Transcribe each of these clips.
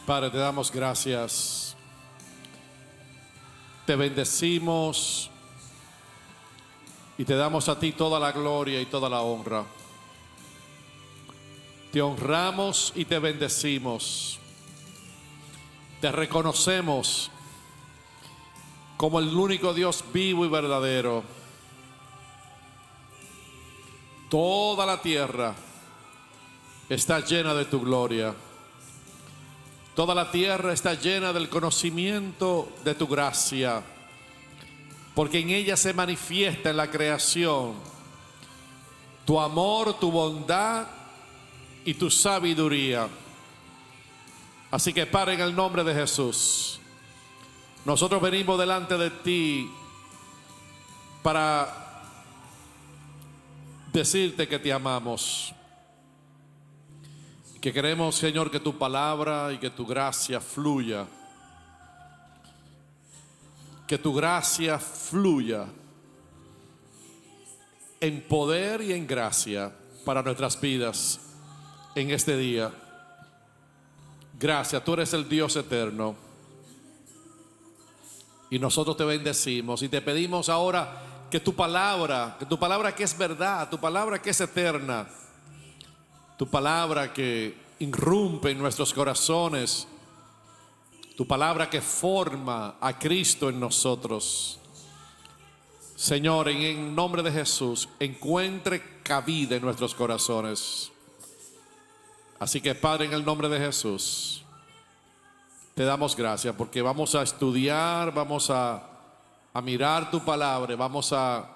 Padre, te damos gracias, te bendecimos y te damos a ti toda la gloria y toda la honra. Te honramos y te bendecimos. Te reconocemos como el único Dios vivo y verdadero. Toda la tierra está llena de tu gloria. Toda la tierra está llena del conocimiento de tu gracia, porque en ella se manifiesta en la creación tu amor, tu bondad y tu sabiduría. Así que, Padre, en el nombre de Jesús, nosotros venimos delante de ti para decirte que te amamos. Que queremos, Señor, que tu palabra y que tu gracia fluya. Que tu gracia fluya en poder y en gracia para nuestras vidas en este día. Gracias, tú eres el Dios eterno. Y nosotros te bendecimos y te pedimos ahora que tu palabra que es verdad, tu palabra que es eterna, tu palabra que irrumpe en nuestros corazones, tu palabra que forma a Cristo en nosotros, Señor, en nombre de Jesús, encuentre cabida en nuestros corazones. Así que, Padre, en el nombre de Jesús, te damos gracias porque vamos a estudiar, vamos a mirar tu palabra, vamos a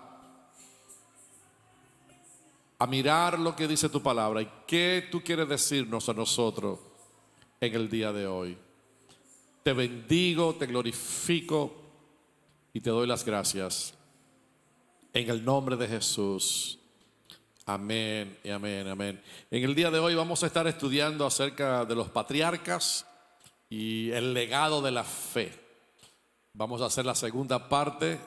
mirar lo que dice tu palabra y qué tú quieres decirnos a nosotros en el día de hoy. Te bendigo, te glorifico y te doy las gracias en el nombre de Jesús. Amén y amén, amén. En el día de hoy vamos a estar estudiando acerca de los patriarcas y el legado de la fe. Vamos a hacer la segunda parte.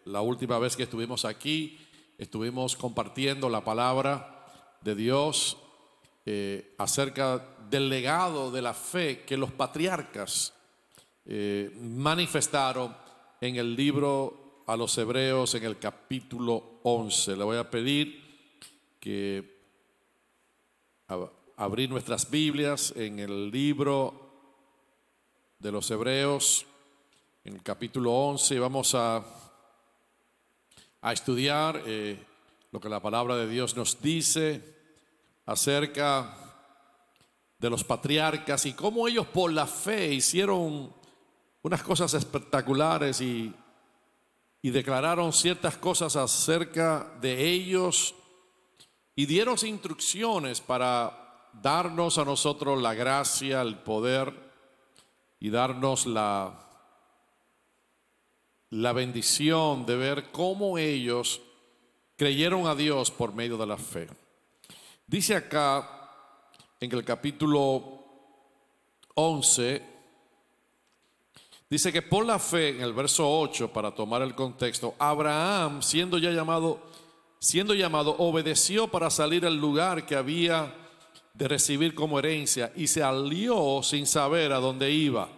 La última vez que estuvimos aquí, estuvimos compartiendo la palabra de Dios acerca del legado de la fe que los patriarcas manifestaron en el libro a los Hebreos en el capítulo 11. Le voy a pedir que abrir nuestras Biblias en el libro de los Hebreos en el capítulo 11. Vamos a estudiar lo que la palabra de Dios nos dice acerca de los patriarcas y cómo ellos por la fe hicieron unas cosas espectaculares y declararon ciertas cosas acerca de ellos y dieron instrucciones para darnos a nosotros la gracia, el poder y darnos la bendición de ver cómo ellos creyeron a Dios por medio de la fe. Dice acá en el capítulo 11, dice que por la fe, en el verso 8, para tomar el contexto, Abraham, siendo llamado, obedeció para salir al lugar que había de recibir como herencia y salió sin saber a dónde iba.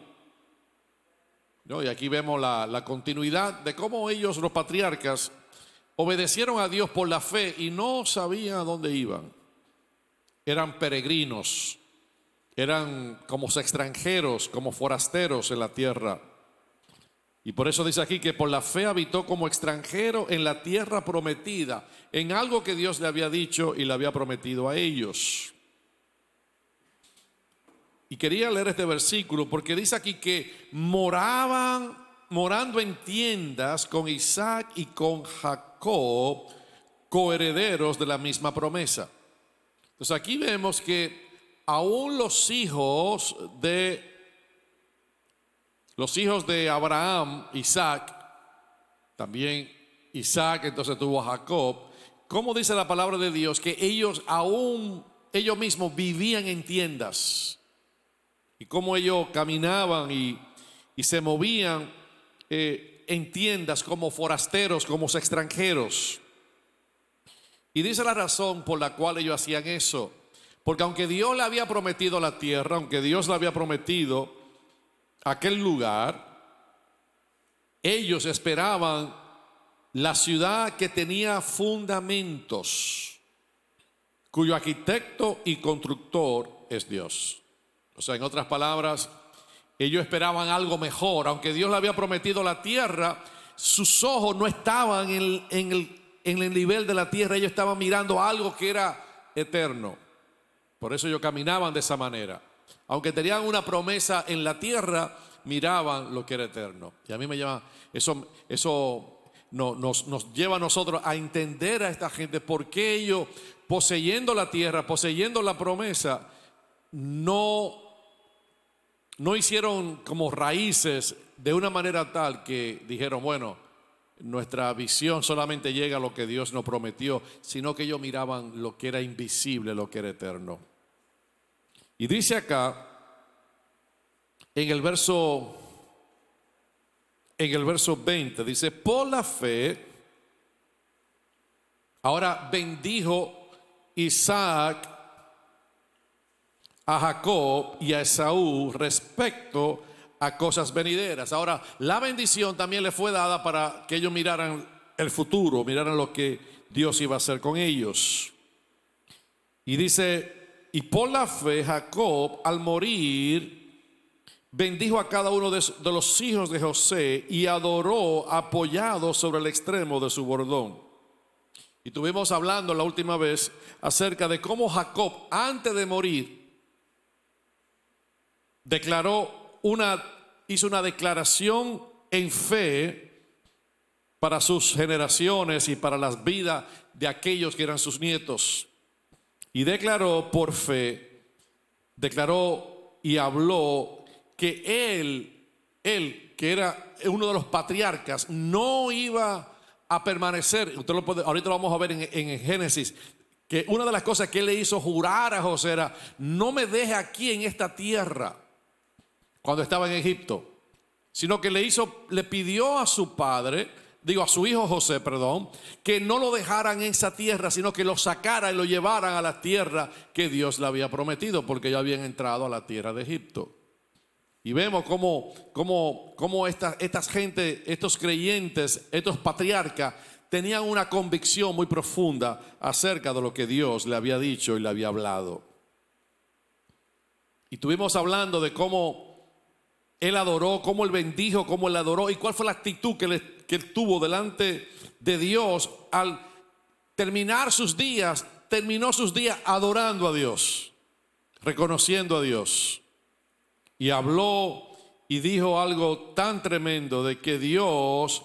¿No? Y aquí vemos la continuidad de cómo ellos, los patriarcas, obedecieron a Dios por la fe y no sabían a dónde iban. Eran peregrinos, eran como extranjeros, como forasteros en la tierra. Y por eso dice aquí que por la fe habitó como extranjero en la tierra prometida, en algo que Dios le había dicho y le había prometido a ellos. Y quería leer este versículo porque dice aquí que morando en tiendas con Isaac y con Jacob, coherederos de la misma promesa. Entonces aquí vemos que aún los hijos de Abraham, Isaac, también Isaac entonces tuvo a Jacob, como dice la palabra de Dios, que ellos mismos vivían en tiendas. Y cómo ellos caminaban y se movían en tiendas como forasteros, como extranjeros. Y dice la razón por la cual ellos hacían eso. Porque aunque Dios le había prometido la tierra, aunque Dios le había prometido aquel lugar, ellos esperaban la ciudad que tenía fundamentos, cuyo arquitecto y constructor es Dios. O sea, en otras palabras, ellos esperaban algo mejor. Aunque Dios le había prometido la tierra, sus ojos no estaban en el nivel de la tierra. Ellos estaban mirando algo que era eterno. Por eso ellos caminaban de esa manera. Aunque tenían una promesa en la tierra, miraban lo que era eterno. Y a mí me llama, eso nos lleva a nosotros a entender a esta gente por qué ellos, poseyendo la tierra, poseyendo la promesa, no hicieron como raíces de una manera tal que dijeron, bueno, nuestra visión solamente llega a lo que Dios nos prometió, sino que ellos miraban lo que era invisible, lo que era eterno. Y dice acá, en el verso 20, dice, por la fe, ahora bendijo Isaac a Jacob y a Esaú respecto a cosas venideras. Ahora, la bendición también le fue dada para que ellos miraran el futuro, miraran lo que Dios iba a hacer con ellos. Y dice, y por la fe Jacob al morir bendijo a cada uno de los hijos de José y adoró apoyado sobre el extremo de su bordón. Y estuvimos hablando la última vez acerca de cómo Jacob antes de morir hizo una declaración en fe para sus generaciones y para las vidas de aquellos que eran sus nietos. Y declaró por fe, declaró y habló que él que era uno de los patriarcas, no iba a permanecer. Ahorita lo vamos a ver en Génesis, que una de las cosas que él le hizo jurar a José era, no me deje aquí en esta tierra cuando estaba en Egipto, sino que le pidió a su su hijo José, que no lo dejaran en esa tierra, sino que lo sacara y lo llevaran a la tierra que Dios le había prometido, porque ya habían entrado a la tierra de Egipto. Y vemos cómo estas gente, estos creyentes, estos patriarcas, tenían una convicción muy profunda acerca de lo que Dios le había dicho y le había hablado. Y estuvimos hablando de cómo él adoró, cómo él bendijo, cómo él adoró y cuál fue la actitud que él tuvo delante de Dios al terminar sus días. Terminó sus días adorando a Dios, reconociendo a Dios. Y habló y dijo algo tan tremendo de que Dios,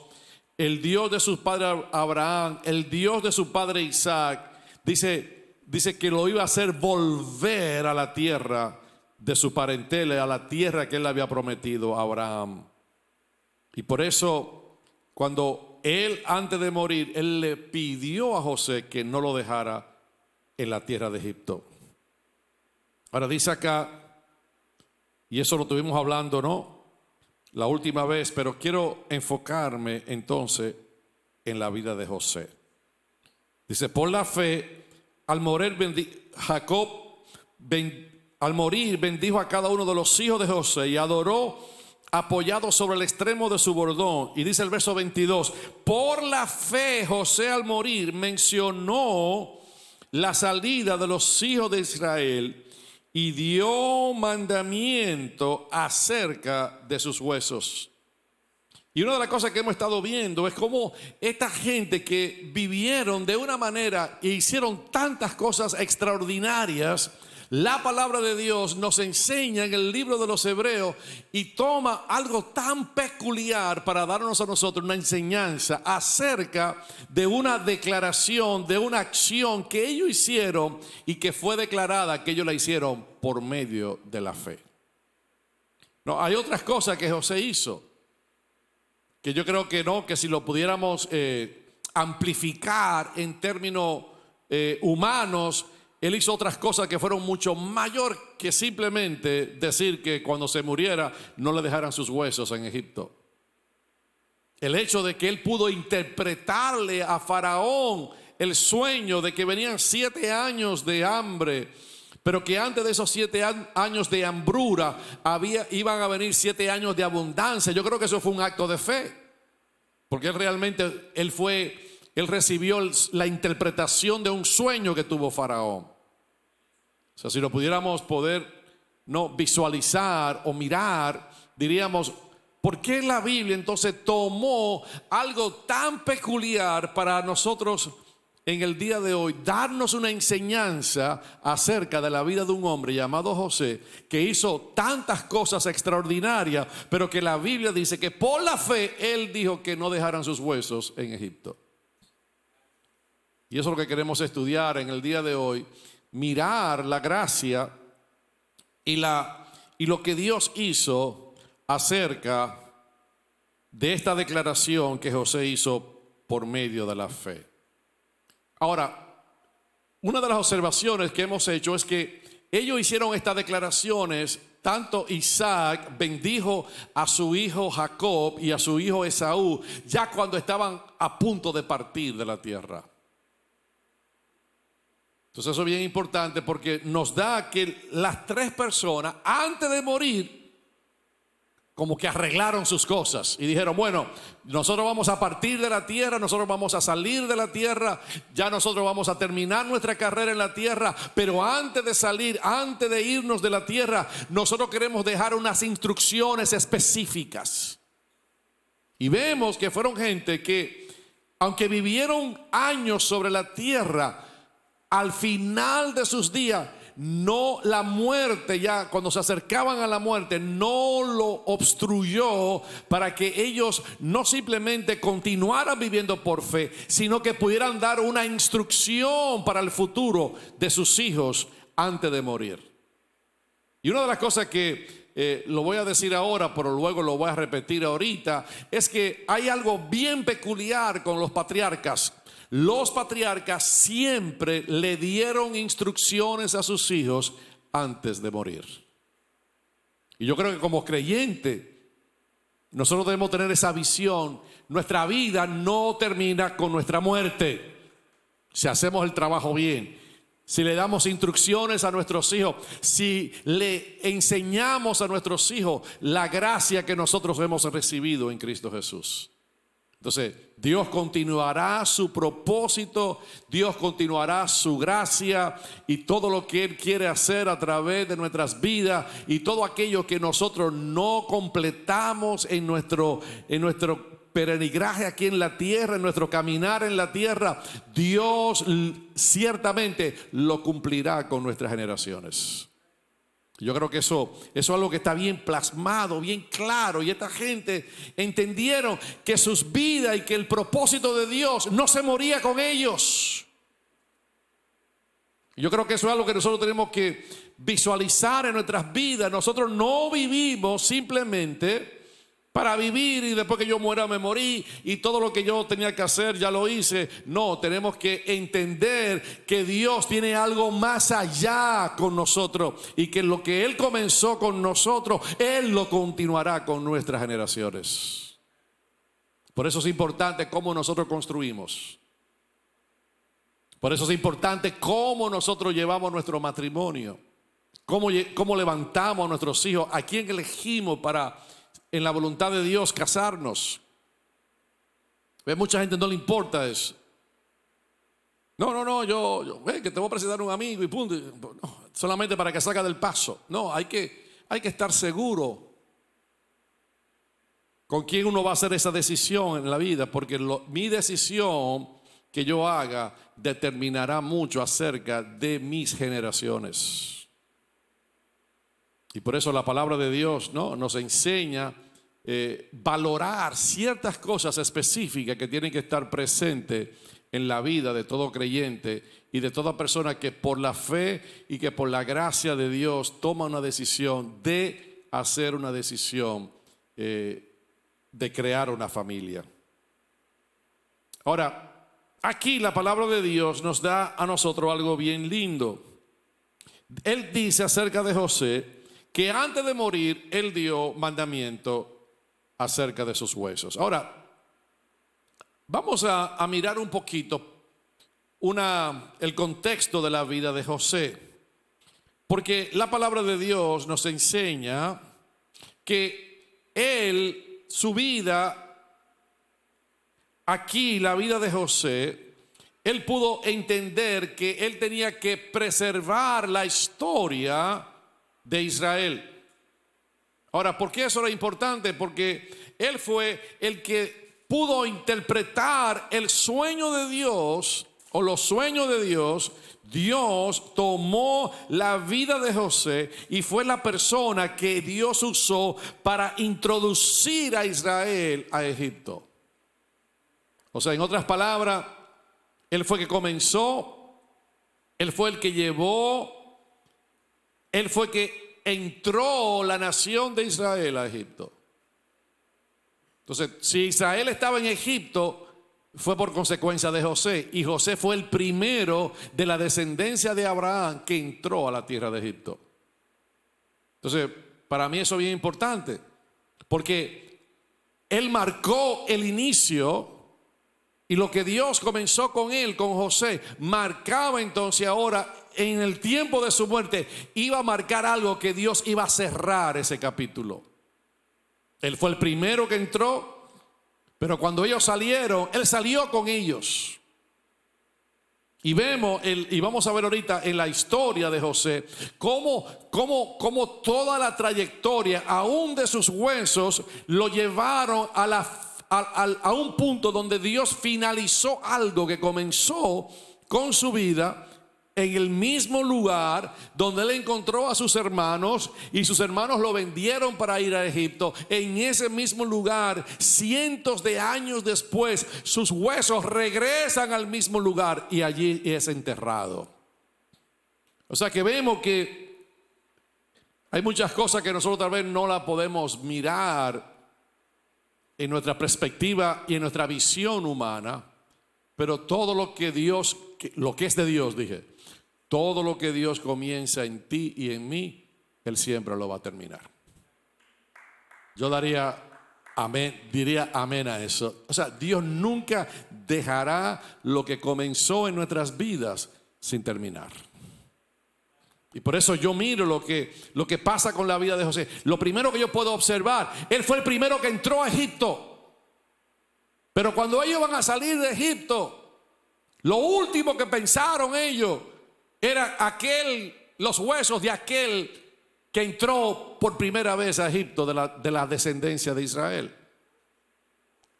el Dios de su padre Abraham, el Dios de su padre Isaac, dice que lo iba a hacer volver a la tierra de su parentela, a la tierra que él había prometido a Abraham. Y por eso, cuando él antes de morir, él le pidió a José que no lo dejara en la tierra de Egipto. Ahora dice acá, y eso lo estuvimos hablando, ¿no?, la última vez, pero quiero enfocarme entonces en la vida de José. Dice, por la fe, al morir bendijo a cada uno de los hijos de José y adoró apoyado sobre el extremo de su bordón. Y dice el verso 22, por la fe José al morir mencionó la salida de los hijos de Israel y dio mandamiento acerca de sus huesos. Y una de las cosas que hemos estado viendo es cómo esta gente que vivieron de una manera e hicieron tantas cosas extraordinarias, la palabra de Dios nos enseña en el libro de los Hebreos y toma algo tan peculiar para darnos a nosotros una enseñanza acerca de una declaración, de una acción que ellos hicieron y que fue declarada que ellos la hicieron por medio de la fe. No, hay otras cosas que José hizo que yo creo que no, que si lo pudiéramos amplificar en términos humanos, él hizo otras cosas que fueron mucho mayor que simplemente decir que cuando se muriera no le dejaran sus huesos en Egipto. El hecho de que él pudo interpretarle a Faraón el sueño de que venían 7 años de hambre pero que antes de esos 7 años de hambruna iban a venir 7 años de abundancia. Yo creo que eso fue un acto de fe, porque él recibió la interpretación de un sueño que tuvo Faraón. O sea, si lo pudiéramos visualizar o mirar, diríamos, ¿por qué la Biblia entonces tomó algo tan peculiar para nosotros en el día de hoy, darnos una enseñanza acerca de la vida de un hombre llamado José, que hizo tantas cosas extraordinarias, pero que la Biblia dice que por la fe él dijo que no dejaran sus huesos en Egipto? Y eso es lo que queremos estudiar en el día de hoy, mirar la gracia y lo que Dios hizo acerca de esta declaración que José hizo por medio de la fe. Ahora, una de las observaciones que hemos hecho es que ellos hicieron estas declaraciones, tanto Isaac bendijo a su hijo Jacob y a su hijo Esaú, ya cuando estaban a punto de partir de la tierra. Entonces eso es bien importante porque nos da que las 3 personas antes de morir como que arreglaron sus cosas y dijeron, bueno, nosotros vamos a partir de la tierra, nosotros vamos a salir de la tierra, ya nosotros vamos a terminar nuestra carrera en la tierra, pero antes de salir, antes de irnos de la tierra, nosotros queremos dejar unas instrucciones específicas. Y vemos que fueron gente que, aunque vivieron años sobre la tierra, al final de sus días, la muerte, ya cuando se acercaban a la muerte, no lo obstruyó para que ellos no simplemente continuaran viviendo por fe, sino que pudieran dar una instrucción para el futuro de sus hijos antes de morir. Y una de las cosas que lo voy a decir ahora, pero luego lo voy a repetir ahorita, es que hay algo bien peculiar con los patriarcas. Los patriarcas siempre le dieron instrucciones a sus hijos antes de morir. Y yo creo que como creyente, nosotros debemos tener esa visión. Nuestra vida no termina con nuestra muerte, si hacemos el trabajo bien, si le damos instrucciones a nuestros hijos, si le enseñamos a nuestros hijos la gracia que nosotros hemos recibido en Cristo Jesús. Entonces, Dios continuará su propósito, Dios continuará su gracia y todo lo que Él quiere hacer a través de nuestras vidas y todo aquello que nosotros no completamos en nuestro peregrinaje aquí en la tierra, en nuestro caminar en la tierra, Dios ciertamente lo cumplirá con nuestras generaciones. Yo creo que eso es algo que está bien plasmado, bien claro. Y esta gente entendieron que sus vidas y que el propósito de Dios no se moría con ellos. Yo creo que eso es algo que nosotros tenemos que visualizar en nuestras vidas. Nosotros no vivimos simplemente para vivir y después que yo muera me morí y todo lo que yo tenía que hacer ya lo hice. No, tenemos que entender que Dios tiene algo más allá con nosotros y que lo que Él comenzó con nosotros, Él lo continuará con nuestras generaciones. Por eso es importante cómo nosotros construimos. Por eso es importante cómo nosotros llevamos nuestro matrimonio, cómo levantamos a nuestros hijos, a quién elegimos para, en la voluntad de Dios, casarnos. Mucha gente no le importa eso. No, yo que te voy a presentar a un amigo y punto. No, solamente para que salga del paso. No, hay que estar seguro con quién uno va a hacer esa decisión en la vida, porque mi decisión que yo haga determinará mucho acerca de mis generaciones. Y por eso la palabra de Dios, ¿no?, nos enseña valorar ciertas cosas específicas que tienen que estar presentes en la vida de todo creyente y de toda persona que por la fe y que por la gracia de Dios toma una decisión de hacer una decisión de crear una familia. Ahora, aquí la palabra de Dios nos da a nosotros algo bien lindo. Él dice acerca de José que antes de morir él dio mandamiento acerca de sus huesos. Ahora, vamos a mirar un poquito el contexto de la vida de José. Porque la palabra de Dios nos enseña que él, su vida, aquí la vida de José, él pudo entender que él tenía que preservar la historia de Israel. Ahora, ¿por qué eso era importante? Porque él fue el que pudo interpretar el sueño de Dios o los sueños de Dios. Dios tomó la vida de José y fue la persona que Dios usó para introducir a Israel a Egipto. O sea, en otras palabras, él fue el que comenzó, él fue el que llevó, él fue el que entró la nación de Israel a Egipto. Entonces, si Israel estaba en Egipto, fue por consecuencia de José, y José fue el primero de la descendencia de Abraham que entró a la tierra de Egipto. Entonces, para mí eso es bien importante, porque él marcó el inicio, y lo que Dios comenzó con él, con José, marcaba entonces ahora, en el tiempo de su muerte, iba a marcar algo que Dios iba a cerrar ese capítulo. Él fue el primero que entró, pero cuando ellos salieron, él salió con ellos. Y vamos a ver ahorita en la historia de José cómo toda la trayectoria, aún de sus huesos, lo llevaron a un punto donde Dios finalizó algo que comenzó con su vida en el mismo lugar donde él encontró a sus hermanos, y sus hermanos lo vendieron para ir a Egipto. En ese mismo lugar, cientos de años después, sus huesos regresan al mismo lugar y allí es enterrado. O sea que vemos que hay muchas cosas que nosotros tal vez no las podemos mirar en nuestra perspectiva y en nuestra visión humana, pero todo lo que Dios, lo que es de Dios, todo lo que Dios comienza en ti y en mí, Él siempre lo va a terminar. Yo diría amén a eso. O sea, Dios nunca dejará lo que comenzó en nuestras vidas sin terminar. Y por eso yo miro lo que pasa con la vida de José. Lo primero que yo puedo observar, él fue el primero que entró a Egipto. Pero cuando ellos van a salir de Egipto, lo último que pensaron ellos era los huesos de aquel que entró por primera vez a Egipto, de la descendencia de Israel.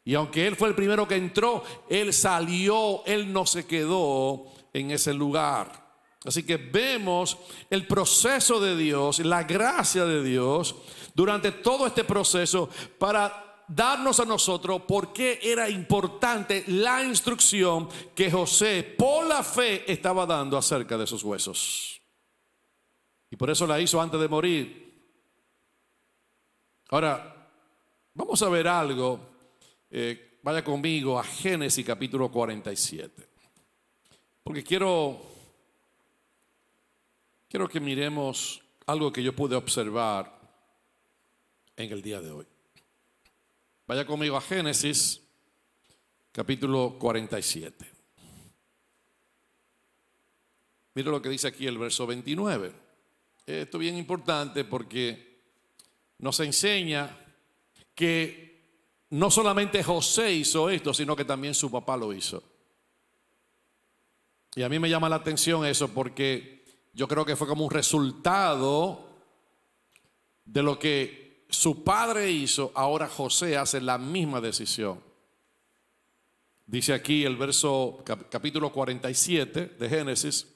Y aunque él fue el primero que entró, él salió, él no se quedó en ese lugar. Así que vemos el proceso de Dios, la gracia de Dios durante todo este proceso para darnos a nosotros por qué era importante la instrucción que José por la fe estaba dando acerca de sus huesos. Y por eso la hizo antes de morir. Ahora, vamos a ver algo. Vaya conmigo a Génesis capítulo 47. Porque quiero que miremos algo que yo pude observar en el día de hoy. Vaya conmigo a Génesis capítulo 47. Mira lo que dice aquí el verso 29. Esto es bien importante porque nos enseña que no solamente José hizo esto, sino que también su papá lo hizo. Y a mí me llama la atención eso porque yo creo que fue como un resultado de lo que su padre hizo. Ahora José hace la misma decisión. Dice aquí el verso capítulo 47 de Génesis.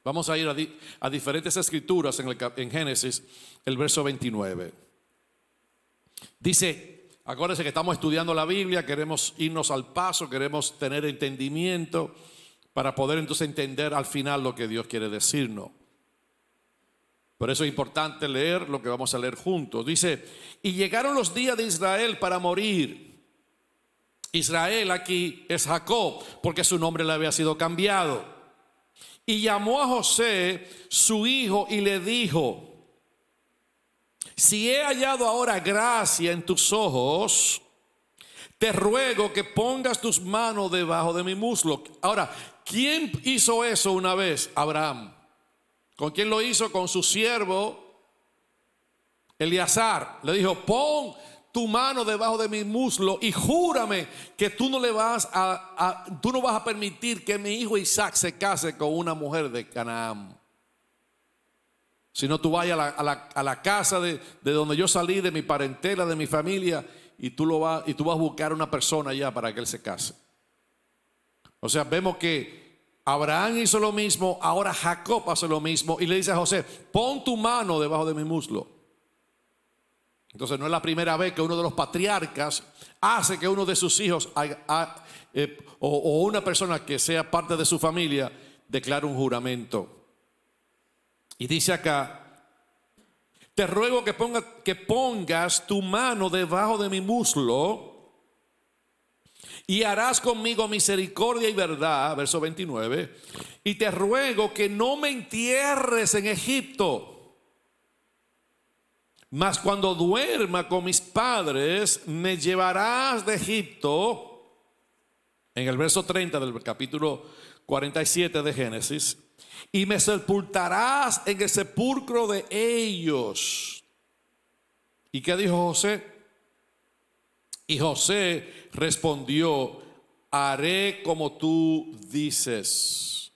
Vamos a ir a diferentes escrituras en Génesis, el verso 29. Dice, acuérdense que estamos estudiando la Biblia, queremos irnos al paso, queremos tener entendimiento para poder entonces entender al final lo que Dios quiere decirnos. Por eso es importante leer lo que vamos a leer juntos. Dice, y llegaron los días de Israel para morir. Israel aquí es Jacob, porque su nombre le había sido cambiado. Y llamó a José, su hijo, y le dijo, si he hallado ahora gracia en tus ojos, te ruego que pongas tus manos debajo de mi muslo. Ahora, ¿quién hizo eso una vez? Abraham. ¿Con quién lo hizo? Con su siervo Eleazar. Le dijo: pon tu mano debajo de mi muslo y júrame que tú no vas a permitir que mi hijo Isaac se case con una mujer de Canaán. Sino tú vayas a la casa de donde yo salí, de mi parentela, de mi familia, y tú vas a buscar una persona allá para que él se case. O sea, vemos que Abraham hizo lo mismo, ahora Jacob hace lo mismo y le dice a José: pon tu mano debajo de mi muslo. Entonces no es la primera vez que uno de los patriarcas hace que uno de sus hijos o una persona que sea parte de su familia declare un juramento. Y dice acá: te ruego que pongas tu mano debajo de mi muslo y harás conmigo misericordia y verdad. Verso 29. Y te ruego que no me entierres en Egipto, mas cuando duerma con mis padres me llevarás de Egipto. En el verso 30 del capítulo 47 de Génesis. Y me sepultarás en el sepulcro de ellos. ¿Y qué dijo José? Y José respondió: haré como tú dices.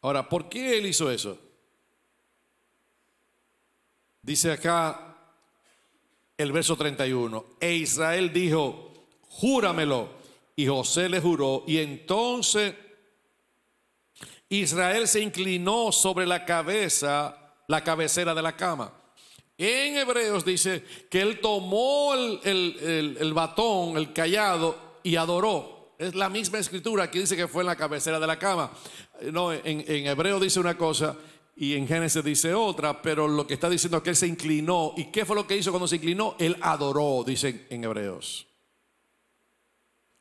Ahora, ¿por qué él hizo eso? Dice acá el verso 31. E Israel dijo: júramelo. Y José le juró. Y entonces Israel se inclinó sobre la cabecera de la cama. En Hebreos dice que él tomó el batón, el cayado, y adoró. Es la misma escritura que dice que fue en la cabecera de la cama. No, en Hebreos dice una cosa y en Génesis dice otra, pero lo que está diciendo es que él se inclinó. ¿Y qué fue lo que hizo cuando se inclinó? Él adoró, dice en Hebreos.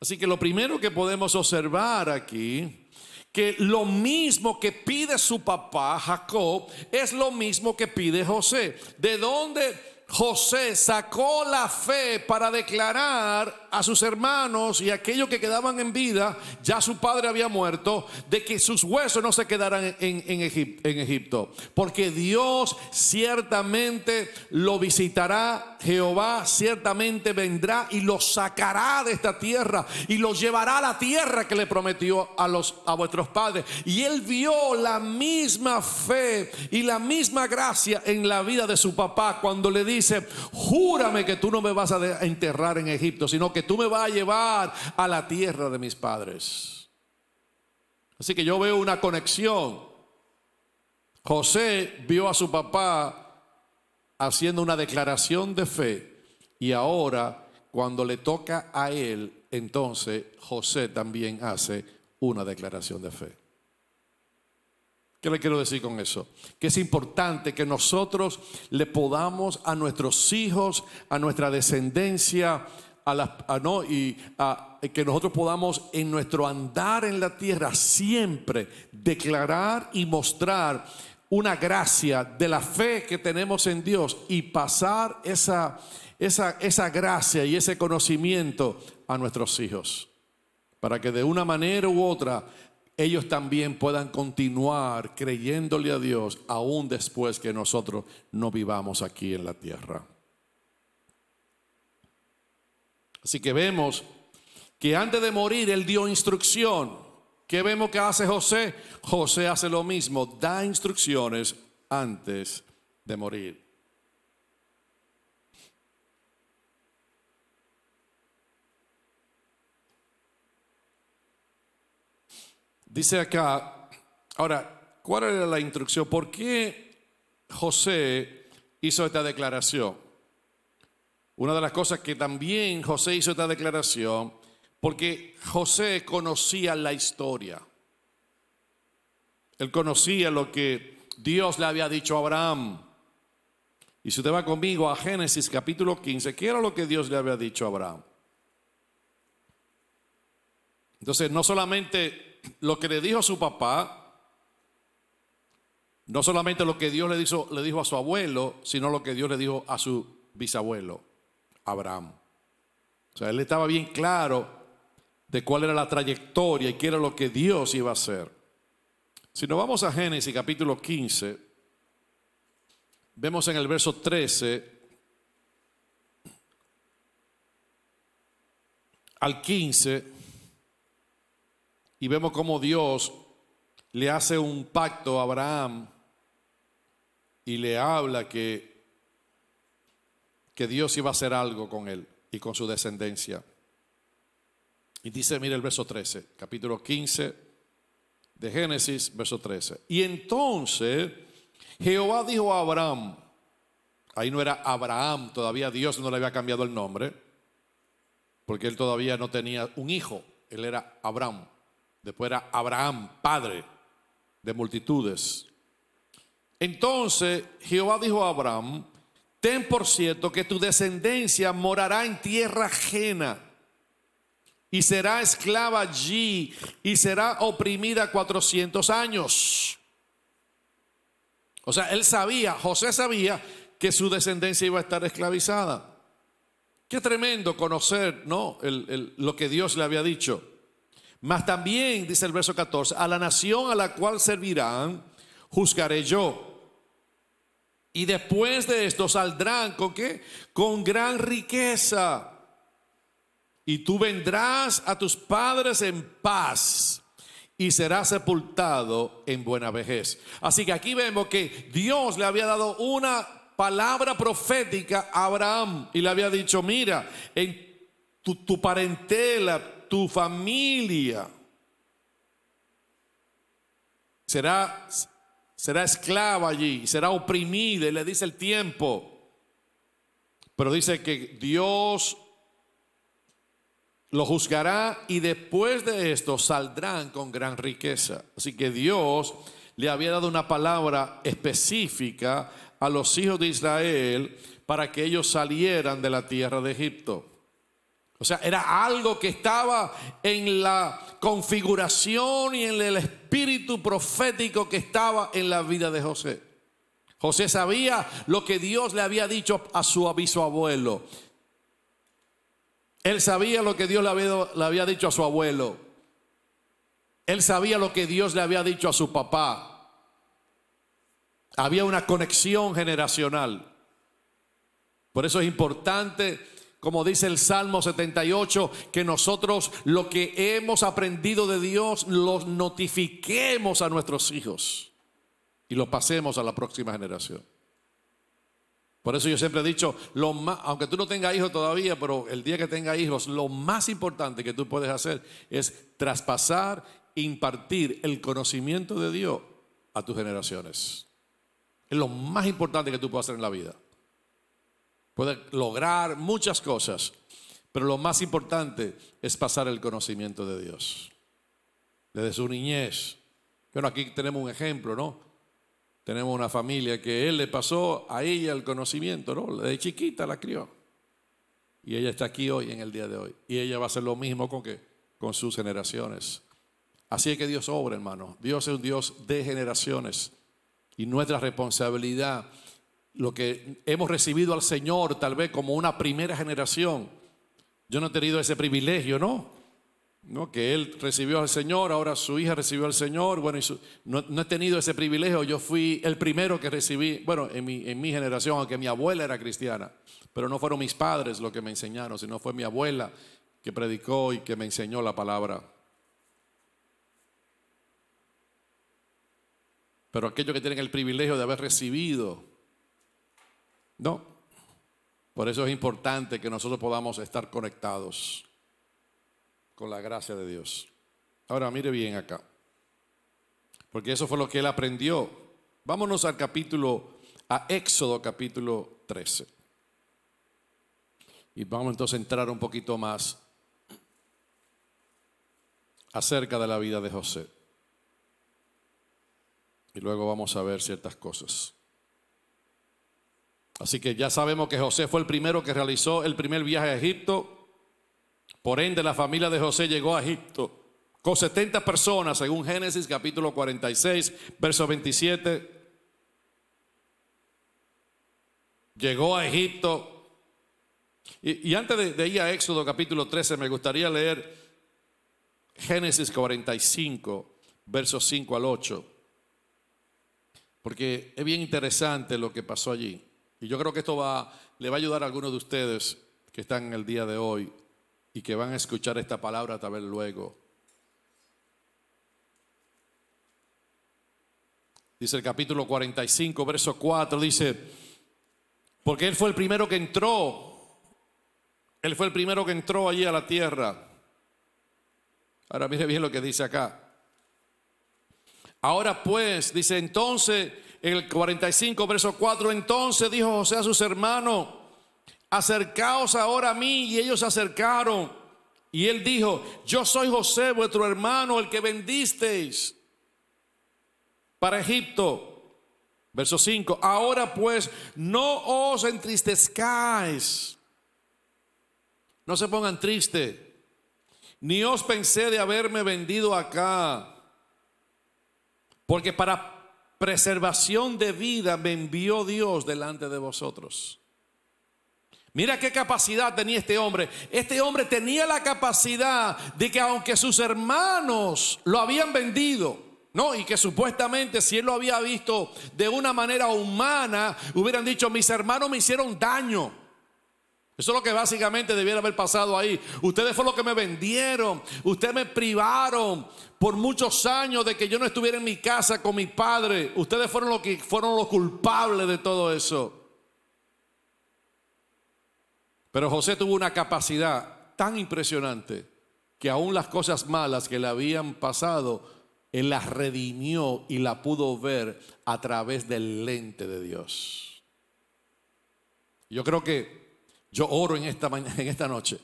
Así que lo primero que podemos observar aquí, que lo mismo que pide su papá Jacob es lo mismo que pide José. ¿De dónde José sacó la fe para declarar a sus hermanos y a aquellos que quedaban en vida? Ya su padre había muerto, de que sus huesos no se quedaran en Egipto, porque Dios ciertamente lo visitará. Jehová ciertamente vendrá y los sacará de esta tierra y los llevará a la tierra que le prometió a vuestros padres. Y él vio la misma fe y la misma gracia en la vida de su papá cuando le dice: júrame que tú no me vas a enterrar en Egipto, sino que tú me vas a llevar a la tierra de mis padres. Así que yo veo una conexión. José vio a su papá haciendo una declaración de fe, y ahora cuando le toca a él, entonces José también hace una declaración de fe. ¿Qué le quiero decir con eso? Que es importante que nosotros le podamos a nuestros hijos, a nuestra descendencia, que nosotros podamos en nuestro andar en la tierra siempre declarar y mostrar una gracia de la fe que tenemos en Dios y pasar esa gracia y ese conocimiento a nuestros hijos, para que de una manera u otra ellos también puedan continuar creyéndole a Dios aún después que nosotros no vivamos aquí en la tierra. Así que vemos que antes de morir él dio instrucción. ¿Qué vemos que hace José? José hace lo mismo, da instrucciones antes de morir. Dice acá, ahora, ¿cuál era la instrucción? ¿Por qué José hizo esta declaración? Una de las cosas que también José hizo esta declaración, porque José conocía la historia. Él conocía lo que Dios le había dicho a Abraham. Y si usted va conmigo a Génesis capítulo 15, ¿qué era lo que Dios le había dicho a Abraham? Entonces, no solamente lo que le dijo a su papá, no solamente lo que Dios le dijo a su abuelo, sino lo que Dios le dijo a su bisabuelo, Abraham. O sea, él estaba bien claro de cuál era la trayectoria y qué era lo que Dios iba a hacer. Si nos vamos a Génesis capítulo 15, vemos en el verso 13 al 15 y vemos cómo Dios le hace un pacto a Abraham y le habla que Dios iba a hacer algo con él y con su descendencia. Y dice, mira el verso 13, capítulo 15 de Génesis, verso 13. Y entonces Jehová dijo a Abraham, ahí no era Abraham, todavía Dios no le había cambiado el nombre, porque él todavía no tenía un hijo, él era Abraham. Después era Abraham, padre de multitudes. Entonces Jehová dijo a Abraham, ten por cierto que tu descendencia morará en tierra ajena y será esclava allí y será oprimida 400 años. O sea, él sabía, José sabía que su descendencia iba a estar esclavizada. Qué tremendo conocer, ¿no? Lo que Dios le había dicho. Mas también, dice el verso 14, a la nación a la cual servirán, juzgaré yo. Y después de esto saldrán, ¿con qué? Con gran riqueza. Y tú vendrás a tus padres en paz y serás sepultado en buena vejez. Así que aquí vemos que Dios le había dado una palabra profética a Abraham y le había dicho, mira, en tu parentela, tu familia será esclava allí, será oprimida, y le dice el tiempo. Pero dice que Dios lo juzgará y después de esto saldrán con gran riqueza. Así que Dios le había dado una palabra específica a los hijos de Israel para que ellos salieran de la tierra de Egipto. O sea, era algo que estaba en la configuración y en el espíritu profético que estaba en la vida de José. José sabía lo que Dios le había dicho a su bisabuelo. Él sabía lo que Dios le había dicho a su abuelo. Él sabía lo que Dios le había dicho a su papá. Había una conexión generacional. Por eso es importante, como dice el Salmo 78, que nosotros lo que hemos aprendido de Dios lo notifiquemos a nuestros hijos y lo pasemos a la próxima generación. Por eso yo siempre he dicho, aunque tú no tengas hijos todavía, pero el día que tengas hijos, lo más importante que tú puedes hacer es traspasar, impartir el conocimiento de Dios a tus generaciones. Es lo más importante que tú puedes hacer en la vida. Puedes lograr muchas cosas, pero lo más importante es pasar el conocimiento de Dios. Desde su niñez. Bueno, aquí tenemos un ejemplo, ¿no? Tenemos una familia que él le pasó a ella el conocimiento, ¿no? De chiquita la crió. Y ella está aquí hoy, en el día de hoy. Y ella va a hacer lo mismo con sus generaciones. Así es que Dios obra, hermano. Dios es un Dios de generaciones. Y nuestra responsabilidad, lo que hemos recibido al Señor tal vez como una primera generación. Yo no he tenido ese privilegio, ¿no? Que él recibió al Señor, ahora su hija recibió al Señor. Bueno, no he tenido ese privilegio. Yo fui el primero que recibí, bueno, en mi generación, aunque mi abuela era cristiana, pero no fueron mis padres los que me enseñaron, sino fue mi abuela que predicó y que me enseñó la palabra. Pero aquellos que tienen el privilegio de haber recibido, no. Por eso es importante que nosotros podamos estar conectados con la gracia de Dios. Ahora mire bien acá, porque eso fue lo que él aprendió. Vámonos a Éxodo capítulo 13. Y vamos entonces a entrar un poquito más acerca de la vida de José. Y luego vamos a ver ciertas cosas. Así que ya sabemos que José fue el primero que realizó el primer viaje a Egipto. Por ende, la familia de José llegó a Egipto con 70 personas, según Génesis capítulo 46, verso 27. Llegó a Egipto. Y antes de ir a Éxodo capítulo 13, me gustaría leer Génesis 45, versos 5 al 8. porque es bien interesante lo que pasó allí. Y yo creo que esto le va a ayudar a algunos de ustedes que están en el día de hoy y que van a escuchar esta palabra tal vez luego. Dice el capítulo 45, verso 4, dice, porque Él fue el primero que entró. Él fue el primero que entró allí a la tierra. Ahora mire bien lo que dice acá. Ahora pues, dice entonces, en el 45, verso 4, entonces dijo José a sus hermanos, acercaos ahora a mí, y ellos se acercaron. Y él dijo, yo soy José, vuestro hermano, el que vendisteis para Egipto. Verso 5, ahora pues, no os entristezcáis, no se pongan tristes, ni os pensé de haberme vendido acá, porque para preservación de vida me envió Dios delante de vosotros. Mira qué capacidad tenía este hombre. Este hombre tenía la capacidad de que aunque sus hermanos lo habían vendido, ¿no? Y que supuestamente si él lo había visto de una manera humana, hubieran dicho, mis hermanos me hicieron daño. Eso es lo que básicamente debiera haber pasado ahí. Ustedes fueron los que me vendieron. Ustedes me privaron por muchos años de que yo no estuviera en mi casa con mi padre. Ustedes fueron los culpables de todo eso. Pero José tuvo una capacidad tan impresionante que aún las cosas malas que le habían pasado, él las redimió y la pudo ver a través del lente de Dios. Yo creo que yo oro en esta noche.